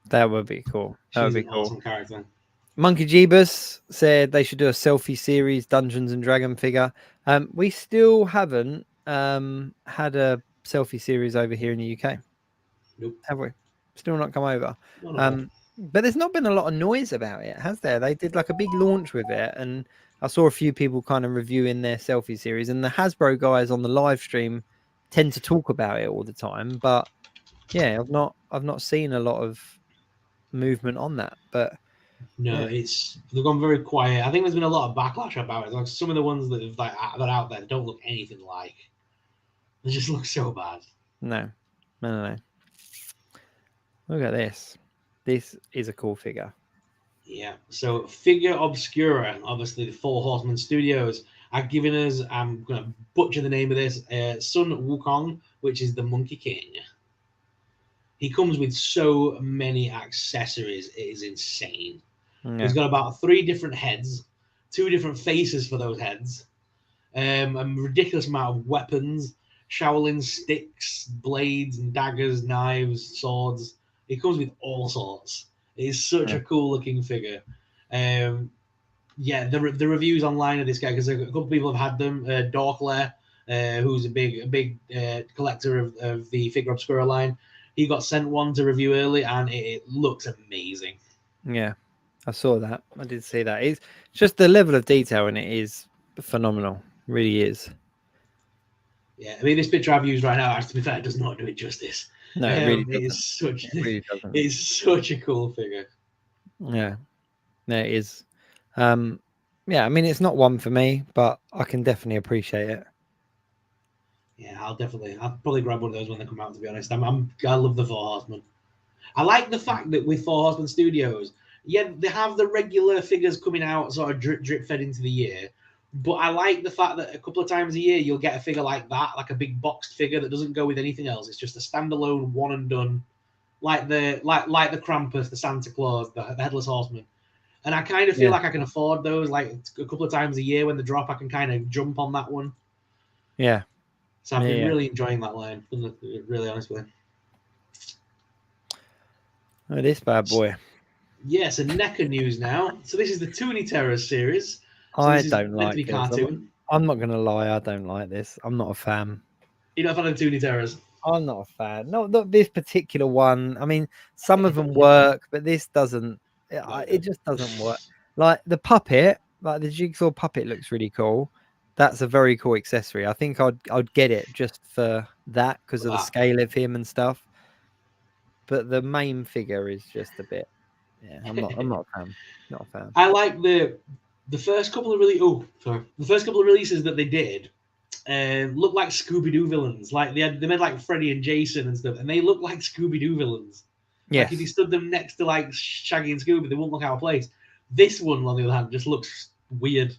That would be cool. That would be cool.
Awesome character.
Monkey Jeebus said they should do a selfie series Dungeons and Dragon figure. We still haven't had a selfie series over here in the UK.
Nope.
Have we? Still not come over. But there's not been a lot of noise about it, has there? They did like a big launch with it, and I saw a few people kind of reviewing their selfie series, and the Hasbro guys on the live stream tend to talk about it all the time. But yeah, I've not seen a lot of movement on that. But
no, they've gone very quiet. I think there's been a lot of backlash about it. Like some of the ones that are out there don't look anything like. They just look so bad.
No. Look at this. This is a cool figure.
Yeah. So Figure Obscura, obviously the Four Horsemen Studios, are giving us, I'm going to butcher the name of this, Sun Wukong, which is the Monkey King. He comes with so many accessories. It is insane. Yeah. He's got about 3 different heads, 2 different faces for those heads, a ridiculous amount of weapons, Shaolin sticks, blades and daggers, knives, swords. He comes with all sorts. It is such a cool looking figure. The reviews online of this guy, because a couple of people have had them. Dorkler, who's a big collector of the Figure Obscura line, he got sent one to review early, and it looks amazing.
Yeah, I saw that. I did see that. It's just the level of detail in it is phenomenal. It really is. Yeah,
I mean, this picture I've used right now, to be fair, does not do it justice.
No, it really doesn't.
It's such a cool figure.
Yeah, it is. I mean, it's not one for me, but I can definitely appreciate it.
Yeah, I'll probably grab one of those when they come out, to be honest. I love the Four Horsemen. I like the fact that with Four Horsemen Studios, they have the regular figures coming out sort of drip fed into the year. But I like the fact that a couple of times a year you'll get a figure like that, like a big boxed figure that doesn't go with anything else. It's just a standalone one and done, like the Krampus, the Santa Claus, the Headless Horseman. And I kind of feel like I can afford those. Like a couple of times a year when they drop, I can kind of jump on that one.
Yeah.
So I've been really enjoying that line, really honestly.
Oh, this bad boy.
Yes, and NECA news now. So this is the Toonie Terrors series. So
I don't like this. I'm not going to lie. I don't like this. I'm not a fan.
You're not a fan of Toonie Terrors?
I'm not a fan. Not this particular one. I mean, some of them work, but this doesn't. It just doesn't work. Like the puppet, like the jigsaw puppet looks really cool. That's a very cool accessory. I think I'd get it just for that because of the scale of him and stuff. But the main figure is just a bit. Yeah, I'm not a fan. Not a fan.
I like the first couple of releases that they did look like Scooby-Doo villains. Like they made like Freddy and Jason and stuff, and they look like Scooby-Doo villains.
Yes.
Like if you stood them next to like Shaggy and Scooby, they wouldn't look out of place. This one, on the other hand, just looks weird.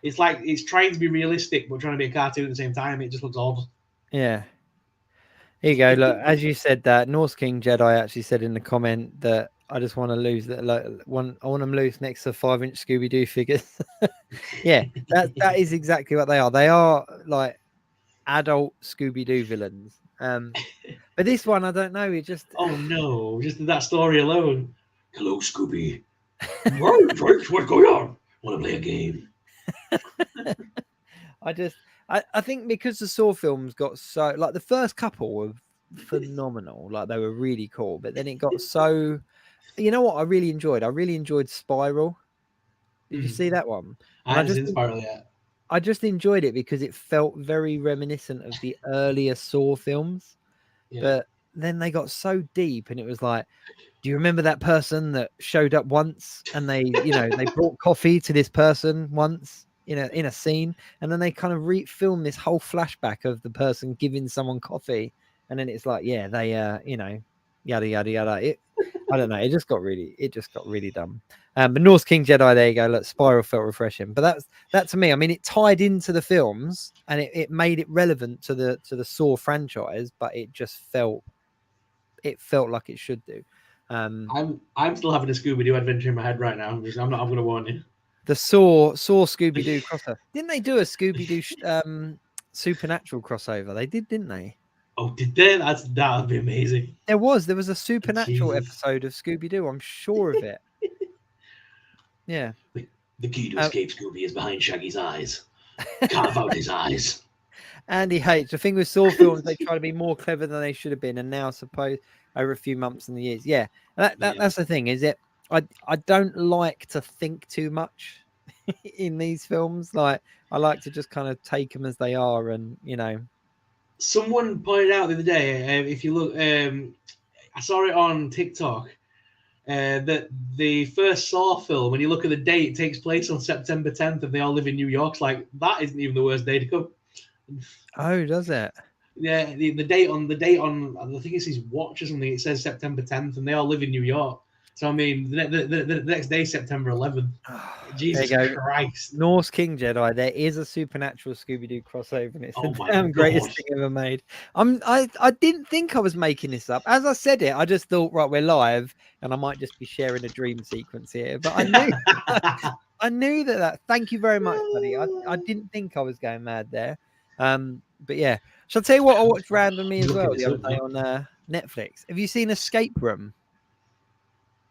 It's like it's trying to be realistic, but trying to be a cartoon at the same time. It just looks odd.
Yeah. Here you go. Look, as you said that, Norse King Jedi actually said in the comment that I just want to lose that. Like, I want them loose next to 5-inch Scooby-Doo figures. Yeah, that is exactly what they are. They are like adult Scooby-Doo villains. But this one, I don't know. It just
oh no, just that story alone. Hello, Scooby. What's going on? Want to play a game?
I think because the Saw films got so like the first couple were phenomenal, like they were really cool, but then it got so. You know what I really enjoyed? I really enjoyed Spiral. Did you see that one?
I haven't seen Spiral yet.
I just enjoyed it because it felt very reminiscent of the earlier Saw films. Yeah. But then they got so deep, and it was like, do you remember that person that showed up once and they, they brought coffee to this person once in a scene, and then they kind of refilm this whole flashback of the person giving someone coffee, and then it's like, yeah, they, yada yada yada. I don't know. It just got really dumb. But Norse King Jedi, there you go. Look, Spiral felt refreshing, but that to me, I mean, it tied into the films and it made it relevant to the Saw franchise, but it just felt like it should do.
I'm still having a Scooby-Doo adventure in my head right now. I'm going to warn you.
The Saw Scooby-Doo crossover. Didn't they do a Scooby-Doo Supernatural crossover? They did, didn't they?
Oh, did they? That would be amazing.
There was a Supernatural episode of Scooby-Doo. I'm sure of it. Yeah.
The key to escape Scooby is behind Shaggy's eyes. Carve out his eyes.
Andy H. The thing with Saw films, they try to be more clever than they should have been, and now suppose over a few months and the years. Yeah, that's the thing. Is it? I don't like to think too much in these films. Like, I like to just kind of take them as they are, and
Someone pointed out the other day, if you look, I saw it on TikTok, that the first Saw film, when you look at the date, it takes place on September 10th, and they all live in New York. It's like, that isn't even the worst day to come.
Oh, does it?
Yeah, the date on I think it's his watch or something. It says September 10th, and they all live in New York. So I mean, the next day, September 11th. Jesus Christ!
Norse King Jedi. There is a Supernatural Scooby-Doo crossover, and it's the damn greatest thing ever made. I didn't think I was making this up. As I said it, I just thought, right, we're live, and I might just be sharing a dream sequence here. But I knew, I knew that. Thank you very much, buddy. I didn't think I was going mad there. But yeah, shall I tell you what I watched randomly as well the other day on Netflix? Have you seen Escape Room?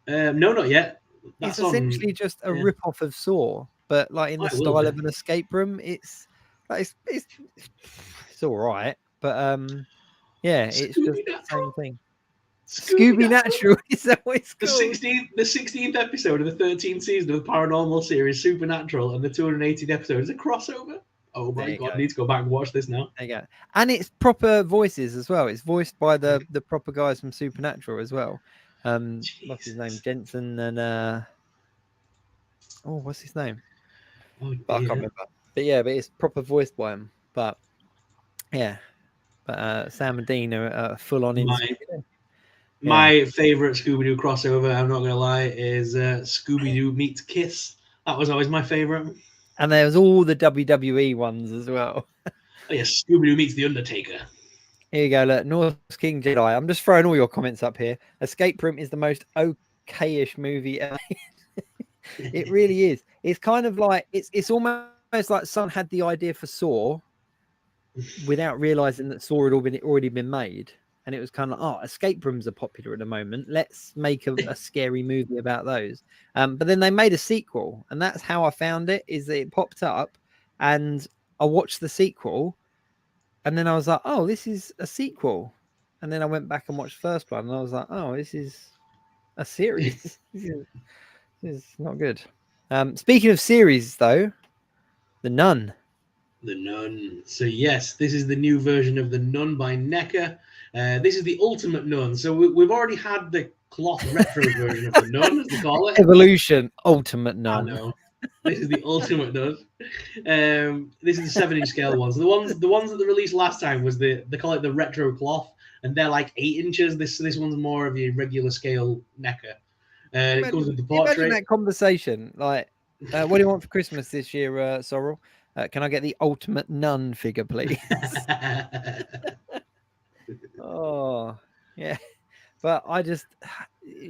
No, not yet.
It's essentially just a rip-off of Saw, but like in the style of an escape room. It's all right, but yeah, it's just the same thing. Scooby Natural is that what it's called?
The 16th episode of the 13th season of the paranormal series Supernatural, and the 280th episode is a crossover. Oh my God, I need to go back and watch this now.
There you go. And it's proper voices as well. It's voiced by the proper guys from Supernatural as well. What's his name? Jensen and what's his name? I can't remember. But yeah, but it's proper voiced by him. But yeah, but Sam and Dean are full on in.
My favorite Scooby-Doo crossover, I'm not gonna lie, is Scooby-Doo meets Kiss. That was always my favorite.
And there was all the WWE ones as well.
Oh yes, Scooby-Doo meets The Undertaker.
Here you go, look, Norse King Jedi. I'm just throwing all your comments up here. Escape Room is the most okay-ish movie ever. It really is. It's kind of like, it's almost like someone had the idea for Saw without realizing that Saw had already been made. And it was kind of, escape rooms are popular at the moment. Let's make a scary movie about those. But then they made a sequel, and that's how I found it, is that it popped up, and I watched the sequel, and then I was like, oh, this is a sequel. And then I went back and watched the first one, and I was like, oh, this is a series. This is not good. Speaking of series, though, The Nun.
The Nun. So yes, this is the new version of The Nun by NECA. This is the Ultimate Nun. So we've already had the cloth retro version of The Nun, as they call it.
Evolution, Ultimate Nun.
I know. This is the Ultimate Nun. This is the 7-inch scale ones. The ones that they released last time was they call it the retro cloth, and they're like 8 inches. This one's more of a regular scale NECA. It comes with the portrait.
Imagine that conversation. Like, what do you want for Christmas this year, Sorrel? Can I get the Ultimate Nun figure, please? Oh, yeah. But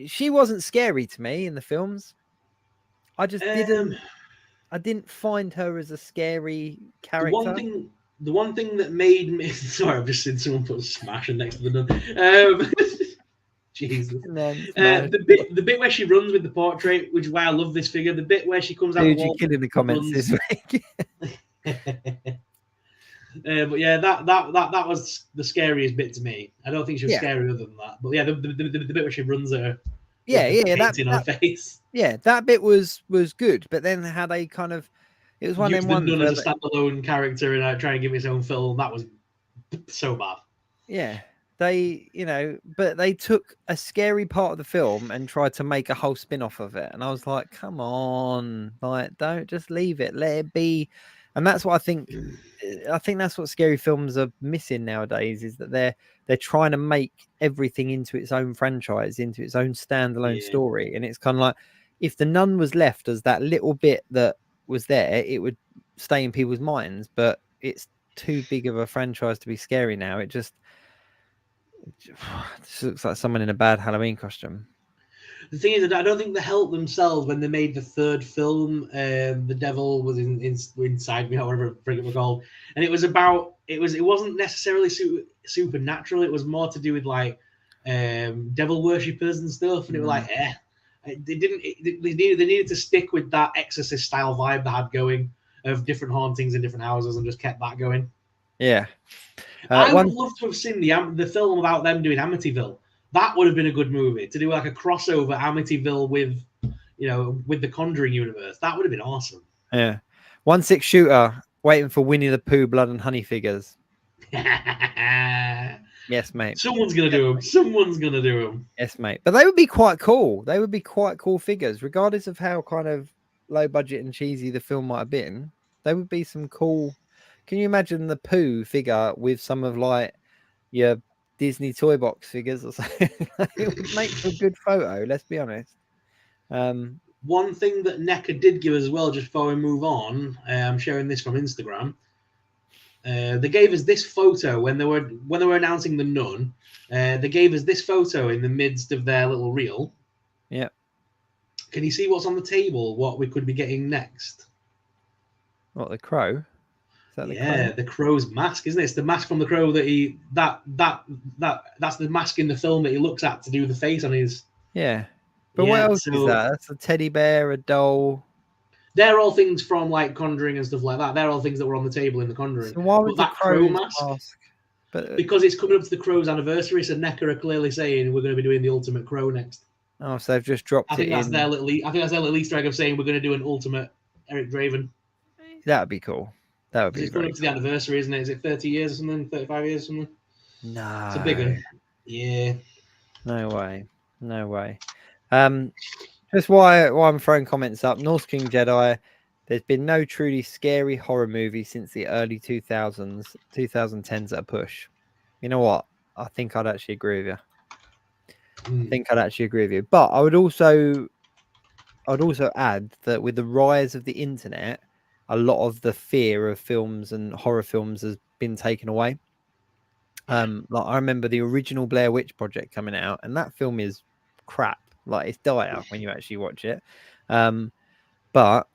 she wasn't scary to me in the films. I just didn't find her as a scary character.
The one thing that made me, sorry, I've just seen someone put Smash next to the Nun. Jesus. The bit where she runs with the portrait, which is why I love this figure. The bit where she comes out.
Dude, you're killing the comments this week.
But yeah, that was the scariest bit to me. I don't think she was scary other than that. But yeah, the bit where she runs her
Yeah,
with the
yeah,
painting on her face.
yeah, that bit was good, but then how they kind of, it was one of
Use
them
the
ones
nun
where
as a standalone character and try and give its own film. That was so bad.
yeah, they, but they took a scary part of the film and tried to make a whole spin-off of it, and I was like, come on, like, don't, just leave it, let it be. And that's what I think that's what scary films are missing nowadays, is that they're trying to make everything into its own franchise, into its own standalone story. And it's kind of like, if the nun was left as that little bit that was there, it would stay in people's minds, but it's too big of a franchise to be scary now. It just looks like someone in a bad Halloween costume.
The thing is that I don't think they helped themselves when they made the third film. The devil was inside me, or whatever it was called, and it was about it wasn't necessarily supernatural. It was more to do with like devil worshippers and stuff, and it was like, they didn't. They needed to stick with that Exorcist style vibe they had going of different hauntings in different houses, and just kept that going.
Yeah.
I would love to have seen the film about them doing Amityville. That would have been a good movie to do, like a crossover Amityville with, with the Conjuring universe. That would have been awesome.
Yeah. 1/6 shooter waiting for Winnie the Pooh blood and honey figures. Yes, mate.
Someone's gonna do them. Someone's gonna do them.
Yes, mate. But they would be quite cool. They would be quite cool figures, regardless of how kind of low budget and cheesy the film might have been. They would be some cool. Can you imagine the Pooh figure with some of like your Disney toy box figures or something? It would make for a good photo. Let's be honest.
One thing that NECA did give us as well, just before we move on, I'm sharing this from Instagram. They gave us this photo when they were announcing the nun. They gave us this photo in the midst of their little reel.
Yeah.
Can you see what's on the table? What we could be getting next?
What, the crow?
The crow's mask, isn't it? It's the mask from the crow that's the mask in the film that he looks at to do the face on his.
Yeah. But what else is that? That's a teddy bear, a doll.
They're all things from like Conjuring and stuff like that. They're all things that were on the table in the Conjuring.
So why would
that crow mask? Because it's coming up to the crow's anniversary, so NECA are clearly saying we're going to be doing the ultimate crow next.
Oh, so they've just dropped it.
I think that's their little Easter egg of saying we're going to do an ultimate Eric Draven.
That would be cool. That would be.
It's coming up to the anniversary, isn't it? Is it 30 years or something? 35 years or something?
No,
it's a big one. Yeah.
No way. Just why I'm throwing comments up. North King Jedi. There's been no truly scary horror movie since the early 2000s, 2010s at a push. You know what? I think I'd actually agree with you. But I would also add that with the rise of the internet, a lot of the fear of films and horror films has been taken away. Like I remember the original Blair Witch Project coming out, and that film is crap. Like, it's dire when you actually watch it. But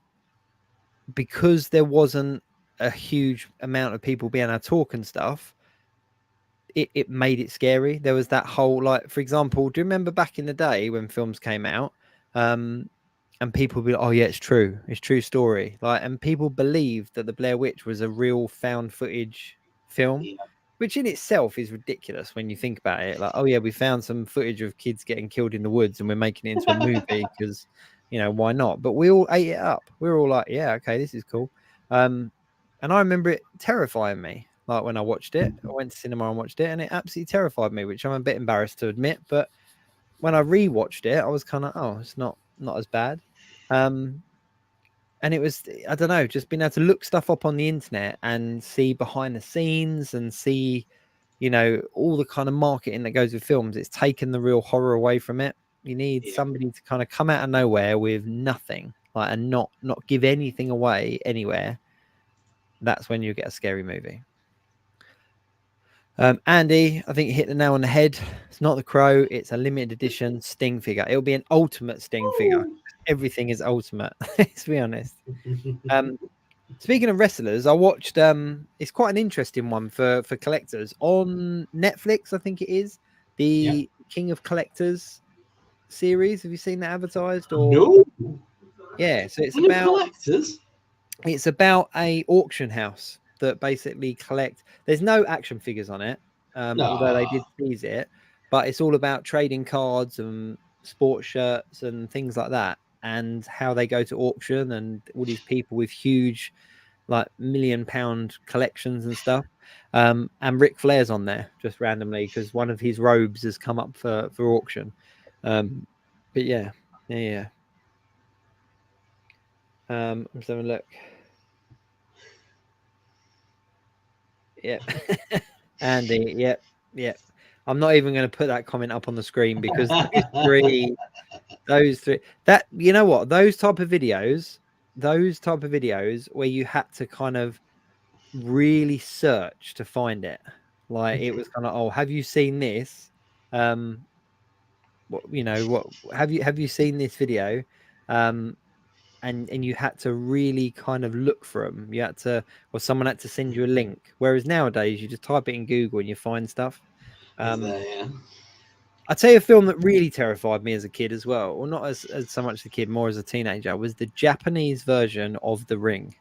because there wasn't a huge amount of people being able to talk and stuff, it made it scary. There was that whole, like, for example, do you remember back in the day when films came out, and people would be like, oh yeah, it's true story, like, and people believed that the Blair Witch was a real found footage film, which in itself is ridiculous when you think about it. Like, oh yeah, we found some footage of kids getting killed in the woods and we're making it into a movie because, why not? But we all ate it up. We were all like, yeah, okay, this is cool. And I remember it terrifying me. Like, when I watched it, I went to cinema and watched it, and it absolutely terrified me, which I'm a bit embarrassed to admit. But when I rewatched it, I was kind of, oh, it's not as bad. And it was, I don't know, just being able to look stuff up on the internet and see behind the scenes and see, all the kind of marketing that goes with films. It's taken the real horror away from it. You need somebody to kind of come out of nowhere with nothing, like, and not give anything away anywhere. That's when you get a scary movie. Andy, I think you hit the nail on the head. It's not the crow. It's a limited edition Sting figure. It'll be an ultimate Sting figure. Everything is ultimate. Let's be honest. Speaking of wrestlers, I watched. It's quite an interesting one for collectors on Netflix. I think it is the King of Collectors series. Have you seen that advertised? Or
no.
Yeah, so it's
King
about
collectors.
It's about a auction house that basically collect. There's no action figures on it, although they did tease it. But it's all about trading cards and sports shirts and things like that, and how they go to auction, and all these people with huge, like, £1 million collections and stuff. And Ric Flair's on there just randomly because one of his robes has come up for auction. But yeah. I'm just having a look. Yep. Andy, yep. I'm not even going to put that comment up on the screen because those three, that, you know what, those type of videos where you had to kind of really search to find it. Like, it was kind of, oh, have you seen this? What have you seen this video? And you had to really kind of look for them. You had to, or someone had to send you a link. Whereas nowadays, you just type it in Google and you find stuff.
Yeah.
I'd say a film that really terrified me as a kid as well, or not as so much as a kid, more as a teenager, was the Japanese version of The Ring.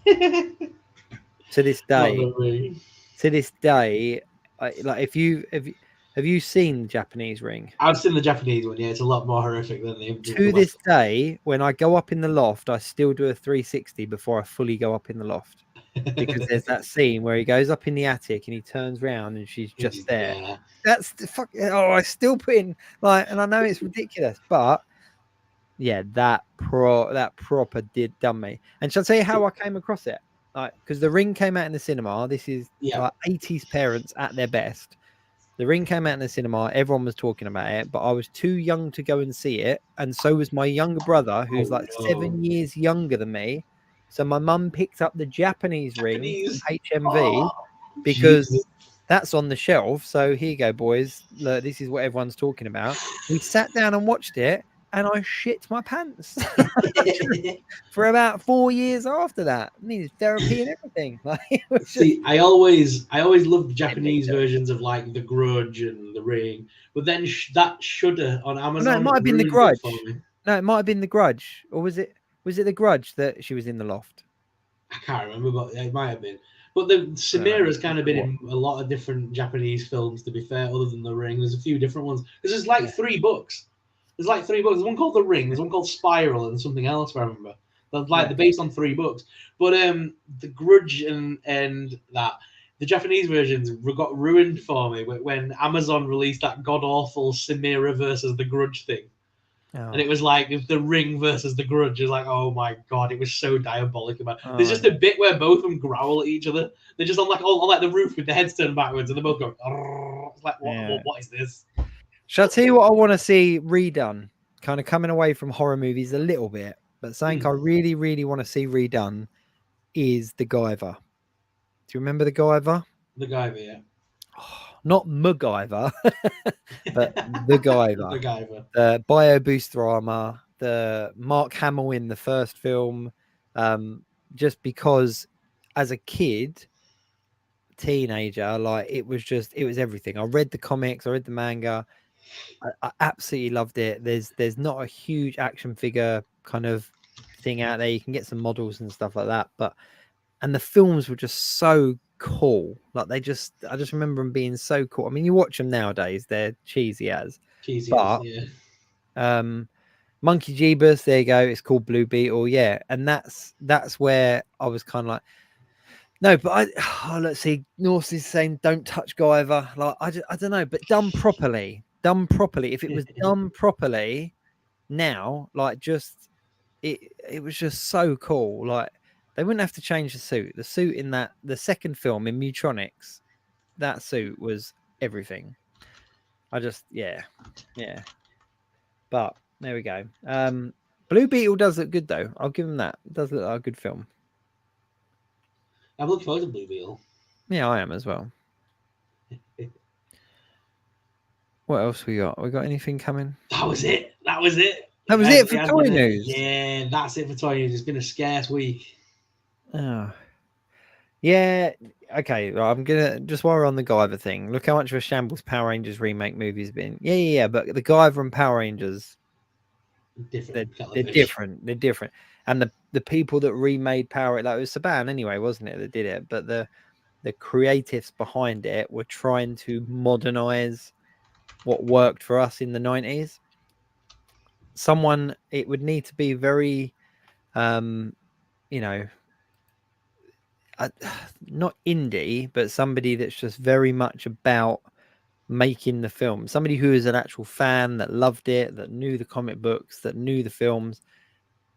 To this day, like, have you seen the Japanese Ring?
I've seen the Japanese one. Yeah, it's a lot more horrific than the.
To this day, when I go up in the loft, I still do a 360 before I fully go up in the loft, because there's that scene where he goes up in the attic and he turns around and she's just there.
Yeah.
That's the fuck. Oh, I still put in, like, and I know it's ridiculous, but yeah, that proper done me. And shall I tell you how I came across it? Like, because The Ring came out in the cinema. This is like 80s parents at their best. The Ring came out in the cinema. Everyone was talking about it, but I was too young to go and see it. And so was my younger brother, who's 7 years younger than me. So my mum picked up the Japanese Ring from HMV because that's on the shelf. So here you go, boys. Look, this is what everyone's talking about. We sat down and watched it, and I shit my pants for about 4 years after that. I needed therapy and everything. Like,
see, I always loved Japanese versions of, like, The Grudge and The Ring, but then that Shudder on Amazon.
No, it might have been The Grudge. No, it might have been The Grudge, or was it The Grudge that she was in the loft?
I can't remember, but it might have been. But the Samira's kind of been in a lot of different Japanese films, to be fair, other than The Ring. There's a few different ones. There's like 3 books. There's like 3 books. There's one called The Ring. There's one called Spiral, and something else, if I remember. They're based on 3 books. But The Grudge and that, the Japanese versions got ruined for me when Amazon released that god awful Samira versus The Grudge thing. And it was like The Ring versus The Grudge. It was like, oh my god, it was so diabolic. There's just a bit where both of them growl at each other. They're just on like the roof with their heads turned backwards, and they both go. It's like, what is this?
Shall I tell you what I want to see redone? Kind of coming away from horror movies a little bit, but something I really, really want to see redone is The Guyver. Do you remember The Guyver?
The Guyver, yeah.
Not MacGyver, but The Guyver.
The Guyver.
The bio boost drama, the Mark Hamill in the first film, just because as a kid, teenager, like, it was everything. I read the comics, I read the manga. I absolutely loved it. There's not a huge action figure kind of thing out there. You can get some models and stuff like that, and the films were just so cool. Like, I just remember them being so cool. I mean, you watch them nowadays, they're cheesy as. Monkey Jeebus, there you go. It's called Blue Beetle, yeah. And that's where I was kind of like, no, but let's see. Norse is saying don't touch Guyver. Like, I don't know, but done properly. If it was done properly, now, like, just it was just so cool. Like, they wouldn't have to change the suit. The suit in the second film in Mutronics, that suit was everything. Yeah. But there we go. Blue Beetle does look good, though. I'll give him that. It does look like a good film.
I'm looking forward to Blue Beetle.
Yeah, I am as well. What else we got? We got anything coming?
That was it. That was it
for toy news.
Yeah, that's it for toy news. It's been a scarce week.
Oh. Yeah. Okay. I'm gonna, just while we're on the Guyver thing, look how much of a shambles Power Rangers remake movie's been. Yeah. But the Guyver and Power Rangers, they're different. They're different. And the people that remade Power, like, it was Saban anyway, wasn't it, that did it? But the creatives behind it were trying to modernize what worked for us in the 90s. It would need to be very, you know, not indie, but somebody that's just very much about making the film. Somebody who is an actual fan that loved it, that knew the comic books, that knew the films,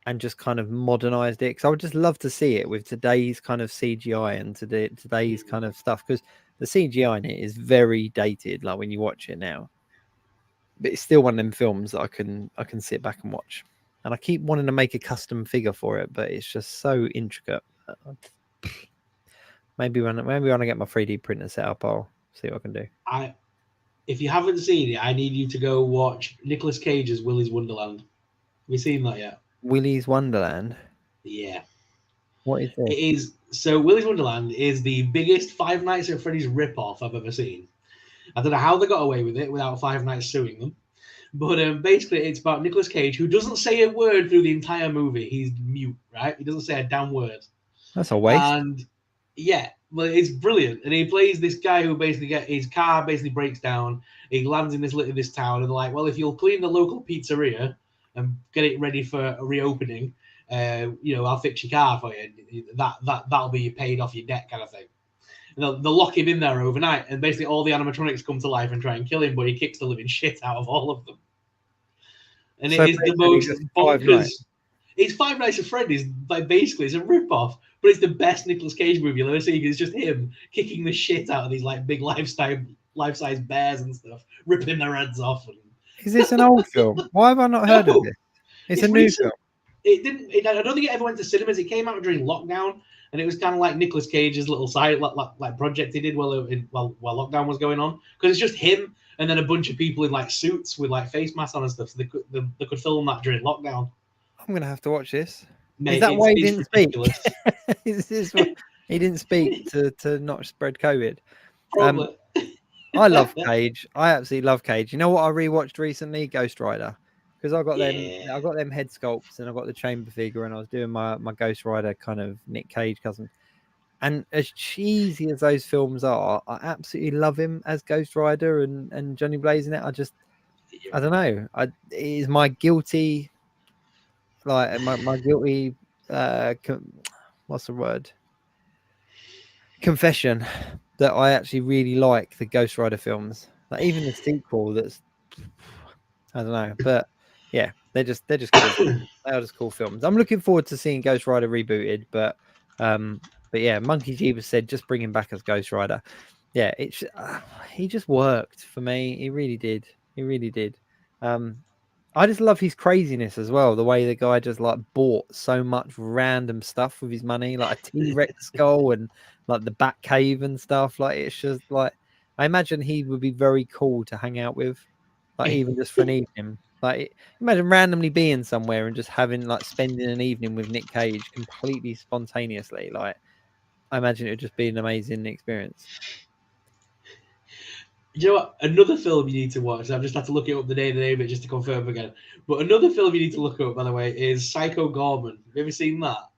and just kind of modernized it. Because I would just love to see it with today's kind of CGI and today's kind of stuff. Because the CGI in it is very dated, like when you watch it now. But it's still one of them films that I can sit back and watch. And I keep wanting to make a custom figure for it, but it's just so intricate. Maybe when I get my 3D printer set up, I'll see what I can do.
If you haven't seen it, I need you to go watch Nicolas Cage's Willy's Wonderland. Have you seen that yet?
Willy's Wonderland?
Yeah.
What is it?
It is. So Willy's Wonderland is the biggest Five Nights at Freddy's ripoff I've ever seen. I don't know how they got away with it without Five Nights suing them. But basically, it's about Nicolas Cage, who doesn't say a word through the entire movie. He's mute, right? He doesn't say a damn word.
That's a waste.
And yeah, well, it's brilliant. And he plays this guy who basically his car basically breaks down. He lands in this town, and they're like, well, if you'll clean the local pizzeria and get it ready for a reopening, I'll fix your car for you. That'll be paid off your debt, kind of thing. And they'll lock him in there overnight, and basically all the animatronics come to life and try and kill him, but he kicks the living shit out of all of them. And so it is the most bonkers. It's Five Nights at Freddy's, like basically it's a rip-off, but it's the best Nicolas Cage movie you'll ever see. It's just him kicking the shit out of these like big life-size bears and stuff, ripping their heads off.
Is this an old film? Why have I not heard of it? It's a new film.
I don't think it ever went to cinemas. It came out during lockdown, and it was kind of like Nicolas Cage's little side like project he did while lockdown was going on, because it's just him and then a bunch of people in like suits with like face masks on and stuff. So they could film that during lockdown.
I'm gonna have to watch this.
Mate,
is that why he didn't
ridiculous.
speak? Is this why he didn't speak to not spread COVID?
Probably.
I love Cage. I absolutely love Cage. You know what I rewatched recently? Ghost Rider. Because I got them head sculpts and I got the chamber figure, and I was doing my Ghost Rider kind of Nick Cage cousin. And as cheesy as those films are, I absolutely love him as Ghost Rider and Johnny Blaze in it. I don't know. It is my guilty, like my guilty, what's the word? Confession that I actually really like the Ghost Rider films. Like even the sequel, that's I don't know, but yeah, they're just cool. They are just cool films. I'm looking forward to seeing Ghost Rider rebooted, but yeah, Monkey Jeebus said just bring him back as Ghost Rider. Yeah, he just worked for me. He really did. He really did. I just love his craziness as well. The way the guy just like bought so much random stuff with his money, like a T-Rex skull and like the Bat Cave and stuff. Like it's just like I imagine he would be very cool to hang out with, like even just for an evening. Like imagine randomly being somewhere and just spending an evening with Nick Cage completely spontaneously. Like I imagine it would just be an amazing experience.
You know what? Another film you need to watch. I've just had to look it up the name of it just to confirm again. But another film you need to look up, by the way, is Psycho Gorman. Have you ever seen that?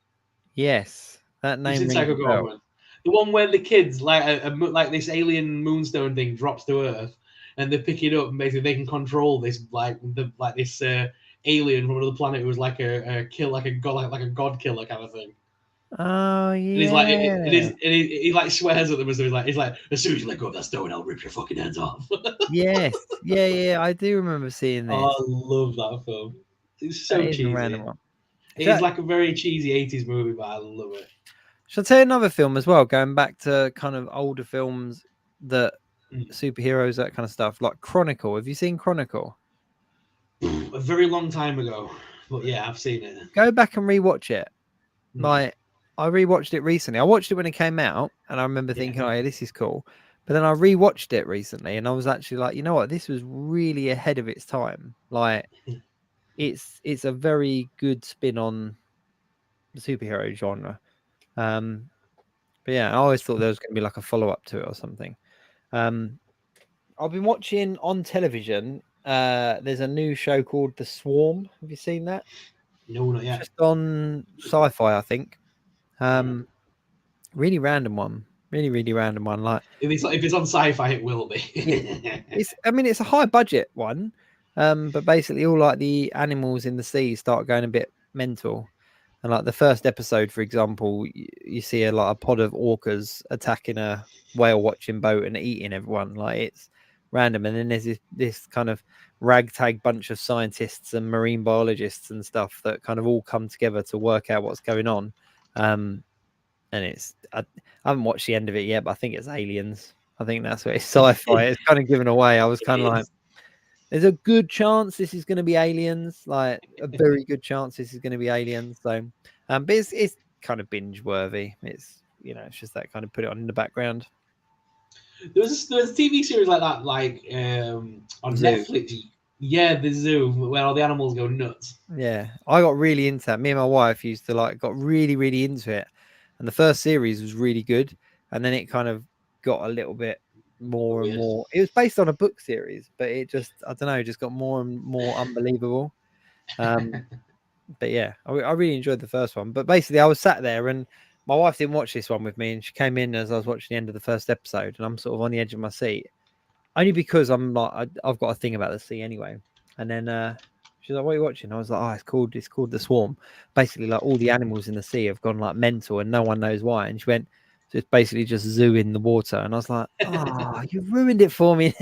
Yes, that name.
You've seen Psycho Gorman, the one where the kids like this alien moonstone thing drops to Earth, and they pick it up and basically they can control this this alien from another planet who was like a god killer kind of thing.
Oh yeah.
And he's like, he like swears at them as he's like, as soon as you let go of that stone, I'll rip your fucking heads off.
Yes, yeah, I do remember seeing this.
Oh, I love that film. It's so cheesy.
Random one.
It's like a very cheesy 80s movie, but I love it.
Shall I tell you another film as well? Going back to kind of older films that superheroes, that kind of stuff, like Chronicle. Have you seen Chronicle?
A very long time ago, but yeah, I've seen it.
Go back and rewatch it. Like I rewatched it recently. I watched it when it came out, and I remember thinking, "Oh, yeah, this is cool." But then I rewatched it recently, and I was actually like, "You know what? This was really ahead of its time. Like, it's a very good spin on the superhero genre." But yeah, I always thought there was going to be like a follow up to it or something. I've been watching on television. There's a new show called The Swarm. Have you seen that?
No, not yet.
Just on Sci-Fi, I think. Really random one. Really, really random one. Like
if it's on sci-fi, it will be.
It's a high budget one, but basically all like the animals in the sea start going a bit mental. And like the first episode, for example, you see a pod of orcas attacking a whale watching boat and eating everyone. Like it's random. And then there's this kind of ragtag bunch of scientists and marine biologists and stuff that kind of all come together to work out what's going on. And I haven't watched the end of it yet, but I think it's aliens. I think that's what it's sci-fi. It's kind of given away. I was kind of like, there's a good chance this is going to be aliens, like a very good chance this is going to be aliens. So, but it's kind of binge worthy. It's it's just that kind of put it on in the background.
There was a TV series like that, like on
Zoo.
Netflix. Yeah, the Zoo, where all the animals go nuts.
Yeah, I got really into that. Me and my wife used to got really, really into it, and the first series was really good, and then it kind of got a little bit more and more. It was based on a book series, but it just I don't know, just got more and more unbelievable. But yeah, I really enjoyed the first one. But basically, I was sat there, and my wife didn't watch this one with me, and she came in as I was watching the end of the first episode, and I'm sort of on the edge of my seat, only because I'm like I've got a thing about the sea anyway. And then she's like, "What are you watching?" I was like, "Oh, it's called The Swarm." Basically, like all the animals in the sea have gone like mental, and no one knows why. And she went, "So it's basically just zoo in the water." And I was like, "Oh, you ruined it for me."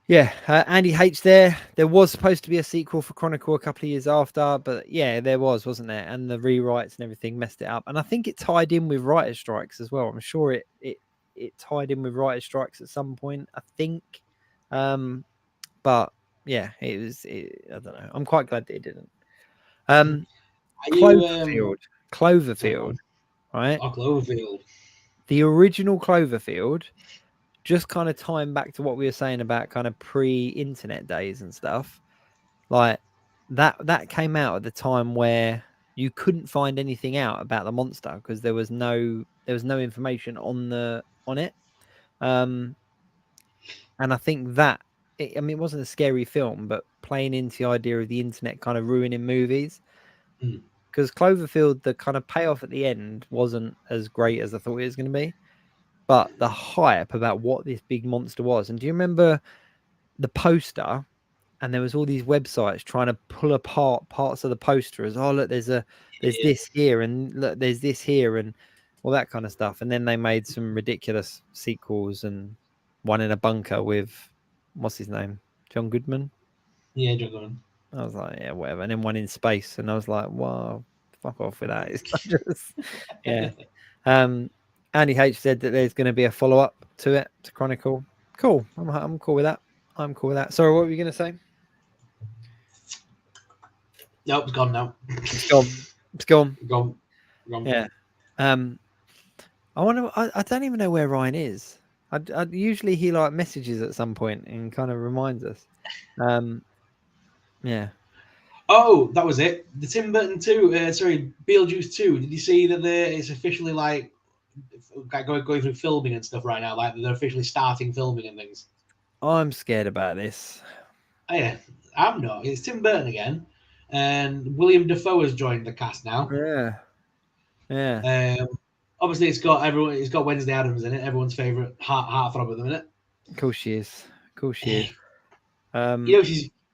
Yeah. Andy H there. There was supposed to be a sequel for Chronicle a couple of years after, but yeah, there wasn't there? And the rewrites and everything messed it up. And I think it tied in with writer strikes as well. I'm sure it tied in with writer strikes at some point, I think. But yeah, I don't know. I'm quite glad that it didn't. Cloverfield, right?
Oh, Cloverfield.
The original Cloverfield, just kind of tying back to what we were saying about kind of pre-internet days and stuff, like that came out at the time where you couldn't find anything out about the monster because there was no information on it. And I think that it wasn't a scary film, but playing into the idea of the internet kind of ruining movies. Because Cloverfield, the kind of payoff at the end wasn't as great as I thought it was going to be. But the hype about what this big monster was. And do you remember the poster? And there was all these websites trying to pull apart parts of the poster as, oh, look, there's this here, and look, there's this here, and all that kind of stuff. And then they made some ridiculous sequels, and one in a bunker with, what's his name? John Goodman?
Yeah, John Goodman.
I was like, yeah, whatever. And then one in space, and I was like, wow, fuck off with that. It's just, yeah. Andy H said that there's going to be a follow-up to it, to Chronicle. Cool. I'm cool with that. I'm cool with that. Sorry, what were you going to say?
Nope, it's gone now.
It's gone. It's gone.
Gone.
Yeah. I wonder. I don't even know where Ryan is. Usually he messages at some point and kind of reminds us. Yeah.
Oh, that was it. The Tim Burton 2, Beetlejuice 2. Did you see that it's officially going through filming and stuff right now? Like they're officially starting filming and things.
I'm scared about this.
Oh, yeah, I'm not. It's Tim Burton again, and William Dafoe has joined the cast now.
Yeah.
Obviously, it's got everyone. It's got Wednesday Addams in it. Everyone's favorite heartthrob at the minute.
Of course she is.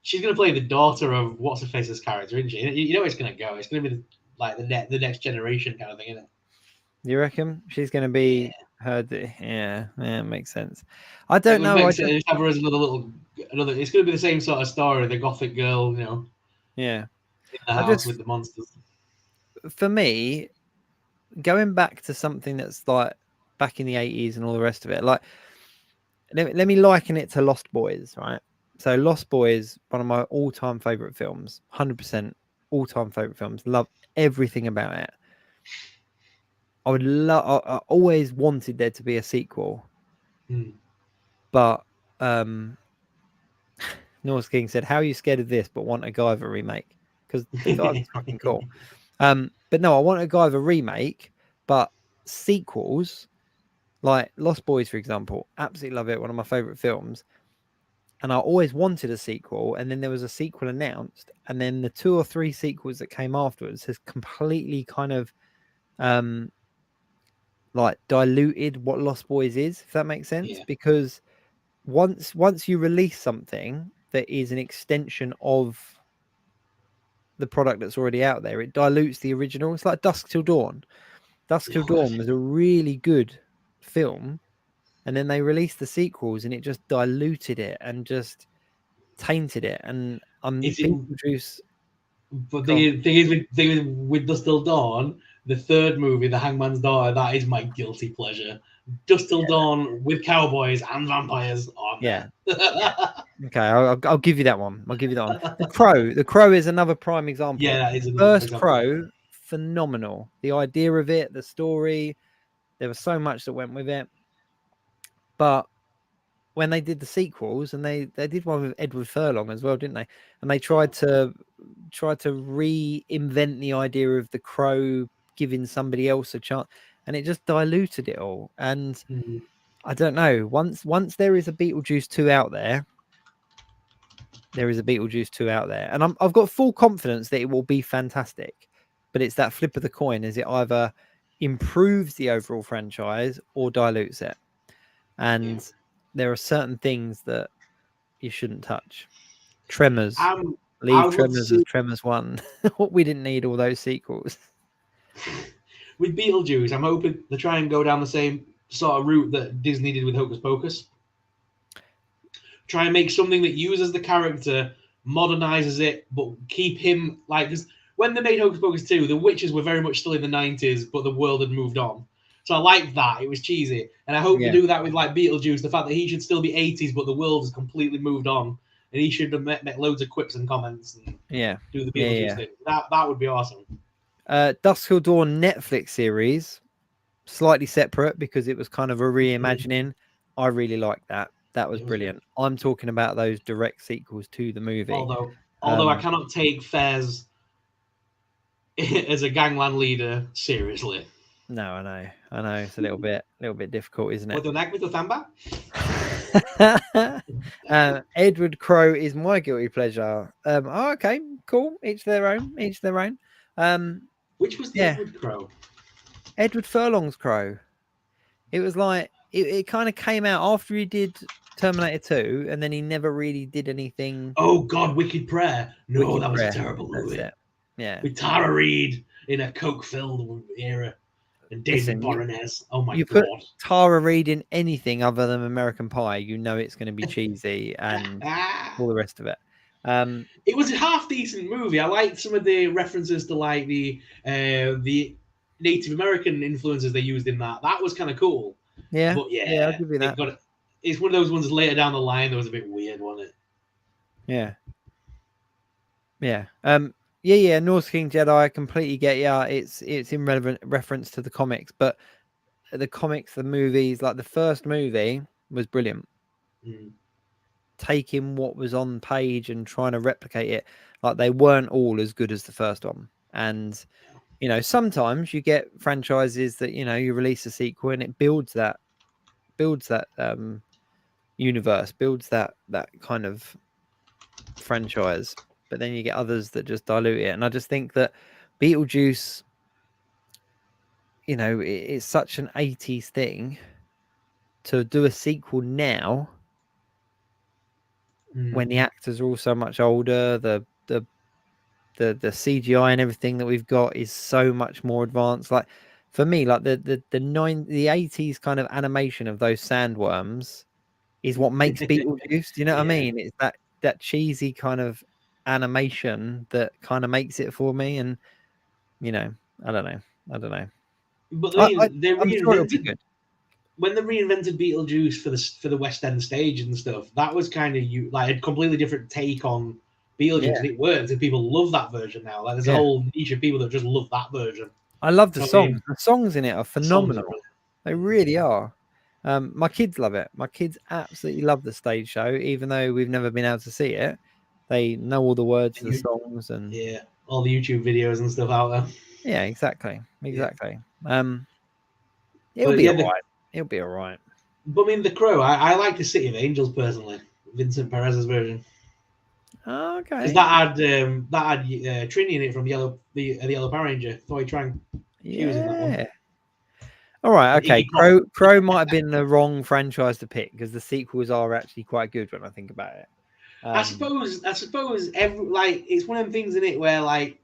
She's going to play the daughter of what's her face's character, isn't she? You know it's going to go. It's going to be the next generation kind of thing, isn't it?
You reckon she's going to be her? Yeah, makes sense. I don't know.
Just have her as another. It's going to be the same sort of story. The gothic girl,
Yeah.
In the house with the monsters.
For me, going back to something that's like back in the 80s and all the rest of it, like let me liken it to Lost Boys, right? So Lost Boys, one of my all-time favorite films, 100% all-time favorite films. Love everything about it. I always wanted there to be a sequel, but Norse King said, "How are you scared of this, but want a Guyver remake?" Because the Guyver's fucking cool. But no, I want a Guyver remake, but sequels like Lost Boys, for example. Absolutely love it. One of my favorite films. And I always wanted a sequel, and then there was a sequel announced, and then the 2 or 3 sequels that came afterwards has completely kind of like diluted what Lost Boys is, if that makes sense.
Yeah.
Because once you release something that is an extension of the product that's already out there, it dilutes the original. It's like Dusk Till Dawn. Dusk Till Dawn was a really good film, and then they released the sequels, and it just diluted it and just tainted it. And Beetlejuice.
But the thing is with Dusk Till Dawn, the third movie, The Hangman's Daughter, that is my guilty pleasure. Dusk Till Dawn with cowboys and vampires. Oh,
yeah. Okay, I'll give you that one. I'll give you that one. The Crow is another prime example.
Yeah, that is another
First
example.
Crow, phenomenal. The idea of it, the story, there was so much that went with it. But when they did the sequels, and they did one with Edward Furlong as well, didn't they? And they tried to reinvent the idea of the Crow giving somebody else a chance, and it just diluted it all. And I don't know. Once there is a Beetlejuice 2 out there, there is a Beetlejuice 2 out there, and I've got full confidence that it will be fantastic. But it's that flip of the coin: is it either improves the overall franchise or dilutes it? And there are certain things that you shouldn't touch. Tremors. Leave Tremors as Tremors 1. We didn't need all those sequels.
With Beetlejuice, I'm hoping they try and go down the same sort of route that Disney did with Hocus Pocus. Try and make something that uses the character, modernizes it, but keep him like, because when they made Hocus Pocus 2, the witches were very much still in the 90s, but the world had moved on. So I liked that. It was cheesy. And I hope they do that with like Beetlejuice, the fact that he should still be 80s, but the world has completely moved on. And he should have met loads of quips and comments and do the Beetlejuice thing. That would be awesome.
Dusk Till Dawn Netflix series, slightly separate because it was kind of a reimagining. I really liked that. That was brilliant. I'm talking about those direct sequels to the movie.
Although I cannot take Fez as a gangland leader seriously.
No, I know. It's a little bit difficult, isn't it? Edward Crow is my guilty pleasure. Okay, cool. Each their own.
Which was the Edward Crow?
Edward Furlong's Crow. It was like it kind of came out after he did Terminator 2, and then he never really did anything.
Oh God, Wicked Prayer. No, that was a terrible movie.
Yeah.
With Tara Reid in a coke-filled era. And David Boreanaz. Oh my God. You
put Tara Reid in anything other than American Pie, you know it's going to be cheesy and all the rest of it.
It was a half-decent movie. I liked some of the references to like the Native American influences they used in that. That was kind of cool.
Yeah.
But
yeah, I'll give you that.
It's one of those ones later down the line that was a bit weird, wasn't it?
Yeah. Yeah. North King Jedi, I completely get ya. It's in reference to the comics, but the comics, the movies, like the first movie was brilliant. Taking what was on page and trying to replicate it, like they weren't all as good as the first one. And sometimes you get franchises that you release a sequel and it builds that universe, builds that kind of franchise. But then you get others that just dilute it. And I just think that Beetlejuice, it's such an 80s thing to do a sequel now when the actors are all so much older, the CGI and everything that we've got is so much more advanced. Like for me, like the 80s kind of animation of those sandworms is what makes Beetlejuice. Do you know what I mean? It's that cheesy kind of animation that kind of makes it for me. And I don't know.
But
I'm sure it'll be good.
When they reinvented Beetlejuice for the West End stage and stuff, that was kind of like a completely different take on Beetlejuice, and it worked, and people love that version now. Like there's a whole niche of people that just love that version.
I love the songs. The songs in it are phenomenal. They really are. My kids love it. My kids absolutely love the stage show, even though we've never been able to see it. They know all the words of the songs and
all the YouTube videos and stuff out there.
Yeah, exactly. It'll be alright. It'll be alright.
But I mean, The Crow, I like the City of Angels personally, Vincent Perez's version.
Oh, okay.
Because that had Trini in it from the Yellow Power Ranger, Thoy Trang. She was in that one.
All right, okay. Crow might have been the wrong franchise to pick because the sequels are actually quite good when I think about it.
I suppose it's one of them things in it where like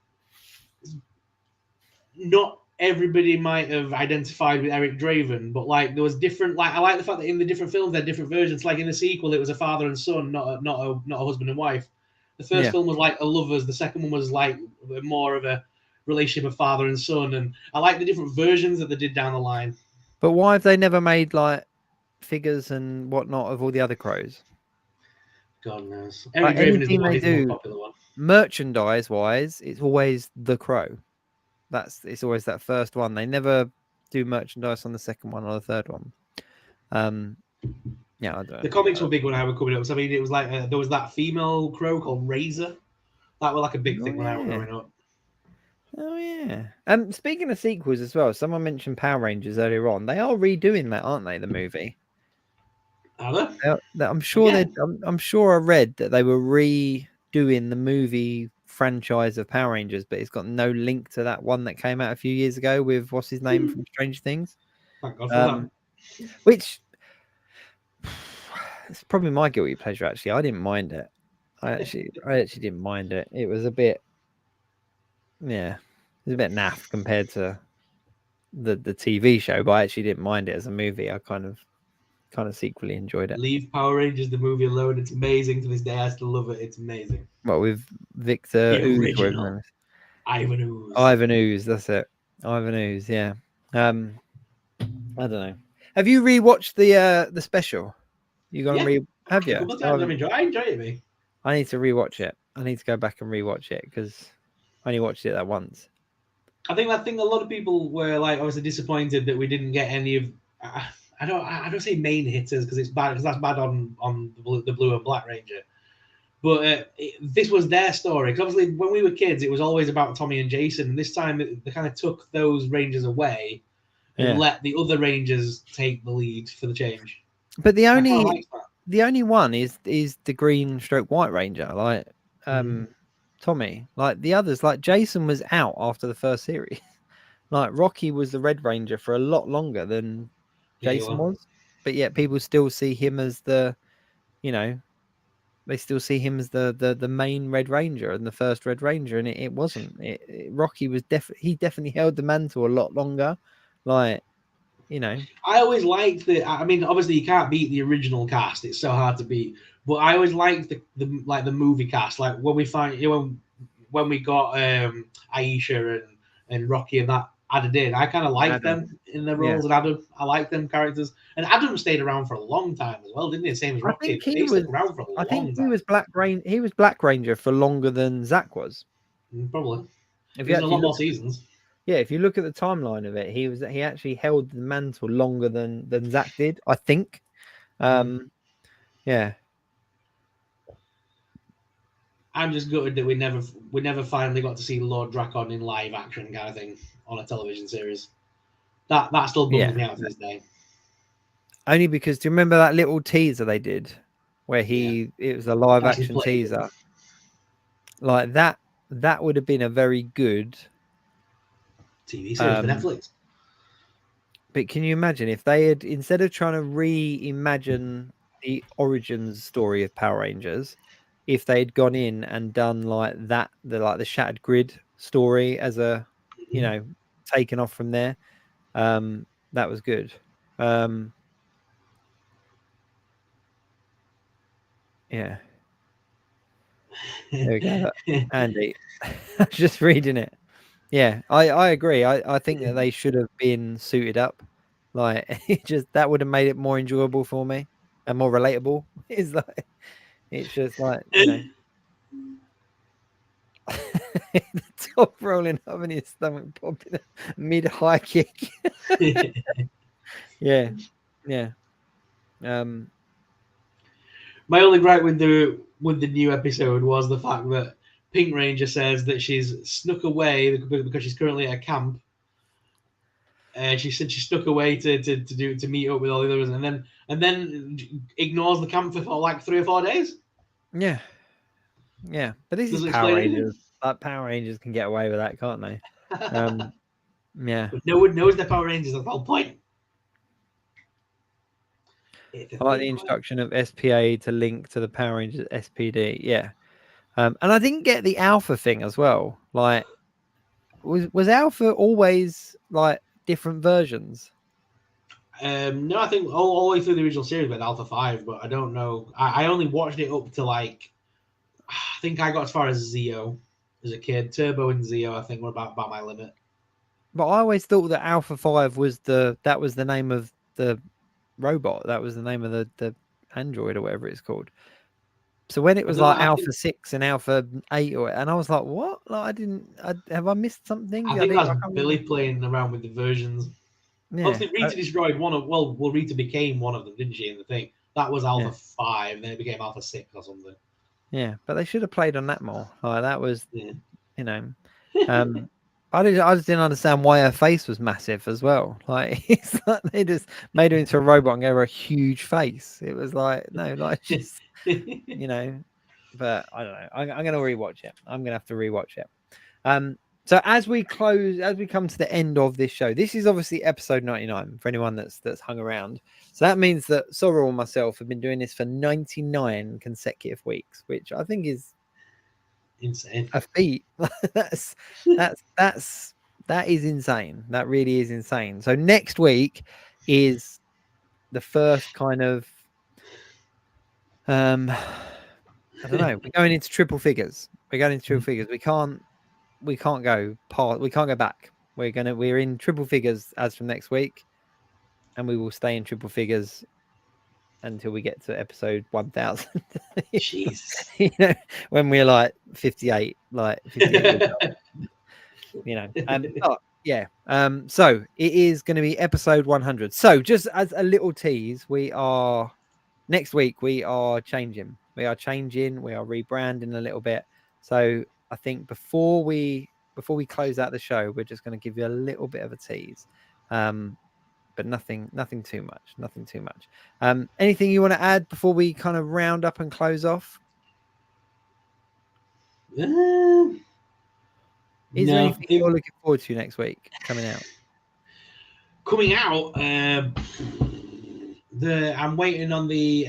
not everybody might have identified with Eric Draven, but like there was different. Like I like the fact that in the different films there are different versions. Like in the sequel, it was a father and son, not a husband and wife. The first film was like a lovers. The second one was like more of a relationship of father and son. And I like the different versions that they did down the line.
But why have they never made like figures and whatnot of all the other Crows?
God knows. Eric Draven is the most popular one.
Merchandise-wise, it's always the Crow. It's always that first one. They never do merchandise on the second one or the third one. Yeah, I don't know.
The comics were big when I was coming up. So I mean, it was like there was that female Crow called Razor. That was like a big thing when I was growing up.
Oh yeah. Speaking of sequels as well, someone mentioned Power Rangers earlier on. They are redoing that, aren't they? The movie.
Are they?
I'm sure I'm sure I read that they were redoing the movie franchise of Power Rangers, but it's got no link to that one that came out a few years ago with what's his name from Stranger Things.
Thank God for that.
Which it's probably my guilty pleasure. Actually, I didn't mind it. I actually didn't mind it. It was a bit, it was a bit naff compared to the TV show, but I actually didn't mind it as a movie. I kind of secretly enjoyed it.
Leave Power Rangers the movie alone. It's amazing to this day. I still love it. It's amazing.
What with Victor
Ooze, Ivan Ooze.
Ivan Ooze, that's it. Ivan Ooze, yeah. I don't know. Have you rewatched the special? You gonna have you?
I enjoy it, mate.
I need to rewatch it. I need to go back and rewatch it because I only watched it that once.
I think a lot of people were like obviously disappointed that we didn't get any of. I don't say main hitters because it's bad because that's bad on the Blue and Black Ranger. But this was their story because obviously when we were kids it was always about Tommy and Jason. And this time they kind of took those Rangers away and let the other Rangers take the lead for the change.
But the only one is the green stroke white Ranger, like Tommy. Like the others, like Jason was out after the first series. Like Rocky was the Red Ranger for a lot longer than Jason was. But yet people still see him as the, they still see him as the main Red Ranger and the first Red Ranger, and it wasn't. Rocky was he definitely held the mantle a lot longer. Like, I
always liked I mean, obviously you can't beat the original cast; it's so hard to beat. But I always liked the movie cast. Like when we when we got Aisha and Rocky and that added in, I kind of liked them in their roles. And Adam, I liked them characters. And Adam stayed around for a long time as well, didn't he? Same as Rocky. He stuck around for a long time. I think
he was Black Ranger for longer than Zach was.
Probably. He was a lot more seasons.
Yeah, if you look at the timeline of it, he actually held the mantle longer than Zach did, I think. Yeah.
I'm just gutted that we never finally got to see Lord Drakon in live action kind of thing on a television series. That still bums me out to this day.
Only because do you remember that little teaser they did where it was a live action teaser? Like that would have been a very good
TV series for Netflix.
But can you imagine if they had, instead of trying to reimagine the origins story of Power Rangers, if they'd gone in and done like that, the Shattered Grid story as a, taken off from there, that was good. Yeah. There we go. Andy, just reading it. Yeah, I agree. I think that they should have been suited up. Like that would have made it more enjoyable for me and more relatable. It's just like, the top rolling up in his stomach popping mid high kick. Yeah.
My only gripe with the new episode was the fact that Pink Ranger says that she's snuck away because she's currently at a camp. She said she snuck away to meet up with all the others, and then ignores the camp for like 3 or 4 days.
Yeah. But this is Power Rangers. Like Power Rangers can get away with that, can't they? Yeah.
But no one knows the Power Rangers. That's the whole point.
I like the introduction of SPA to link to the Power Rangers SPD. Yeah. And I didn't get the Alpha thing as well. Like, was Alpha always like different versions?
No, I think all the way through the original series with Alpha 5, but I don't know. I only watched it up to like, I think I got as far as Zeo as a kid. Turbo and Zeo, I think, were about my limit.
But I always thought that Alpha 5 was the name of the robot. That was the name of the android or whatever it's called. So when it was like Alpha 6 and Alpha 8, and I was like, what? Like, have I missed something?
I think that's Billy playing around with the versions.
Yeah.
Obviously, Rita destroyed one of, well, Rita became one of them, didn't she, in the thing? That was Alpha 5, then it became Alpha 6 or something.
Yeah, but they should have played on that more. Like, that was,
Yeah.
you know, I just didn't understand why her face was massive as well. Like, it's like they just made her into a robot and gave her a huge face. It was like, no, like, just, you know, but I don't know. I'm going to rewatch it. I'm going to have to rewatch it. So as we come to the end of this show, this is obviously episode 99 for anyone that's hung around. So that means that Sorrell and myself have been doing this for 99 consecutive weeks, which I think is
insane.
A feat. that is insane. That really is insane. So next week is the first kind of I don't know. We're going into triple figures. We can't go back. We're in triple figures as from next week, and we will stay in triple figures until we get to episode 1000.
Jeez.
You know, when we're like 58, you know. Yeah. So it is going to be episode 100. So just as a little tease, next week we are changing. We are rebranding a little bit. So I think before we close out the show, we're just going to give you a little bit of a tease. But nothing too much. Anything you want to add before we kind of round up and close off? Is there anything you're looking forward to next week coming out?
I'm waiting on the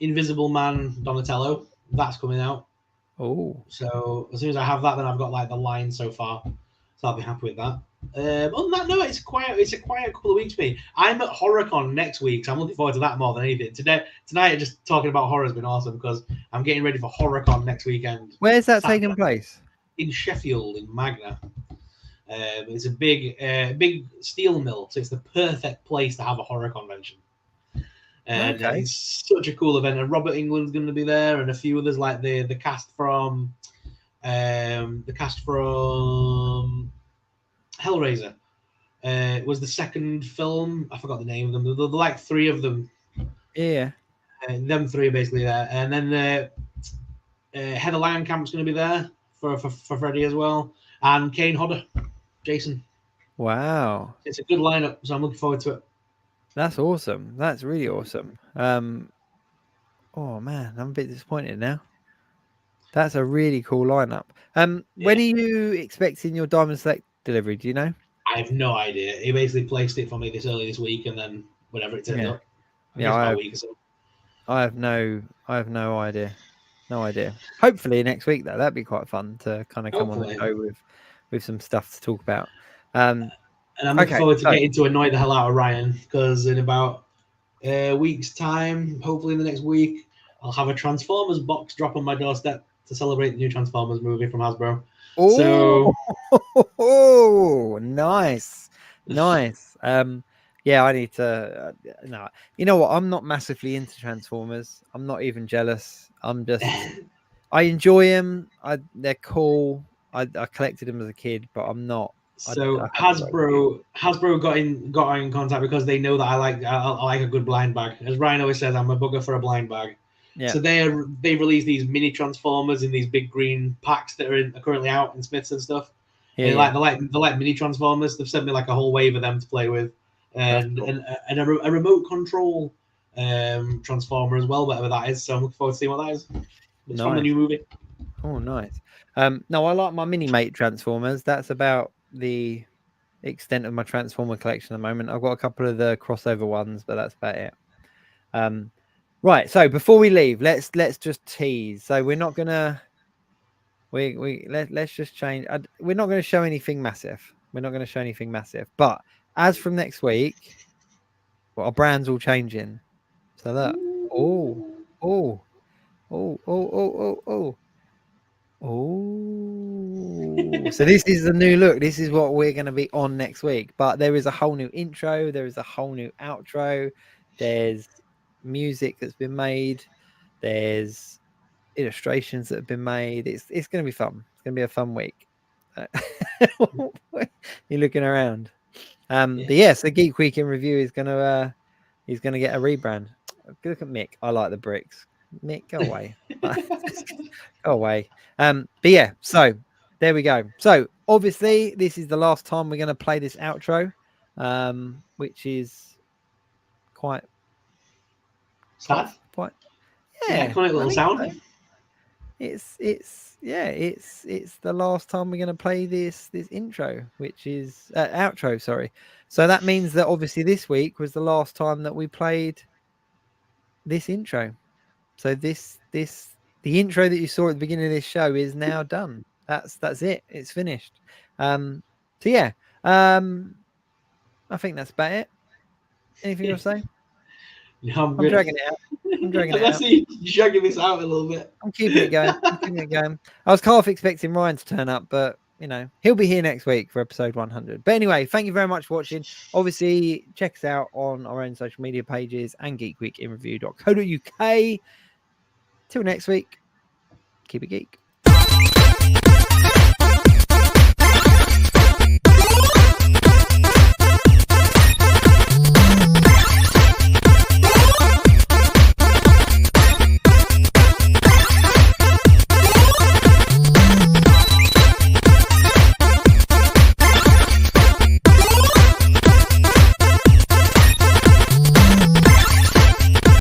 Invisible Man Donatello. That's coming out.
Oh.
So as soon as I have that, then I've got like the line so far. So I'll be happy with that. Other than that, no, it's a quiet couple of weeks for me. I'm at HorrorCon next week, so I'm looking forward to that more than anything. Tonight, just talking about horror has been awesome because I'm getting ready for HorrorCon next weekend.
Where's that taking place?
In Sheffield, in Magna. It's a big steel mill, so it's the perfect place to have a horror convention. And it's such a cool event. And Robert England's going to be there, and a few others like the cast from Hellraiser. It was the second film. I forgot the name of them. There like three of them.
Yeah.
Them three are basically there. And then Heather Langenkamp's going to be there for Freddy as well. And Kane Hodder, Jason.
Wow.
It's a good lineup, so I'm looking forward to it. That's
awesome. That's really awesome. Oh, man, I'm a bit disappointed now. That's a really cool lineup. When are you expecting your Diamond Select delivery? Do you know?
I have no idea. He basically placed it for me this week, and then whenever it turns up. A week or so. I have no
idea. No idea. Hopefully next week though. That'd be quite fun to kind of come on the show with some stuff to talk about.
And I'm looking forward to getting to annoy the hell out of Ryan, because in about a week's time, hopefully in the next week, I'll have a Transformers box drop on my doorstep to celebrate the new Transformers movie from Hasbro.
Oh, nice. Yeah, I need to. No, you know what? I'm not massively into Transformers. I'm not even jealous. I'm just. I enjoy them. They're cool. I collected them as a kid, but I'm not.
So Hasbro got in contact because they know that I like a good blind bag. As Ryan always says, I'm a bugger for a blind bag.
Yeah.
So they released these mini Transformers in these big green packs that are currently out in Smiths and stuff. Yeah, they're like mini Transformers. They've sent me like a whole wave of them to play with, and cool. and a remote control Transformer as well. Whatever that is. So I'm looking forward to seeing what that is. It's from the new movie.
Oh, nice. No, I like my mini mate Transformers. That's about the extent of my Transformer collection at the moment. I've got a couple of the crossover ones, but that's about it. Right. So before we leave, let's just tease. So we're not gonna let's just change. We're not going to show anything massive. We're not going to show anything massive. But as from next week, well, our brand's all changing. So that oh. So this is the new look. This is what we're going to be on next week. But there is a whole new intro. There is a whole new outro. There's music that's been made. There's illustrations that have been made. It's going to be fun. It's going to be a fun week. You're looking around. But yes, the Geek Week in Review is going to get a rebrand. Look at Mick. I like the bricks. Mick, go away. Go away. But yeah, so there we go. So obviously this is the last time we're going to play this outro, which is quite
sad.
Quite
quite a little sound.
So. It's the last time we're going to play this intro, which is outro. Sorry. So that means that obviously this week was the last time that we played this intro. So the intro that you saw at the beginning of this show is now done. That's it. It's finished. So yeah, I think that's about it. Anything you want to say?
Yeah, I'm
dragging it out.
Let's see you dragging this out a little bit.
I'm keeping it going. I was half expecting Ryan to turn up, but he'll be here next week for episode 100. But anyway, thank you very much for watching. Obviously, check us out on our own social media pages and geekweekinreview.co.uk. Till next week, keep it geek.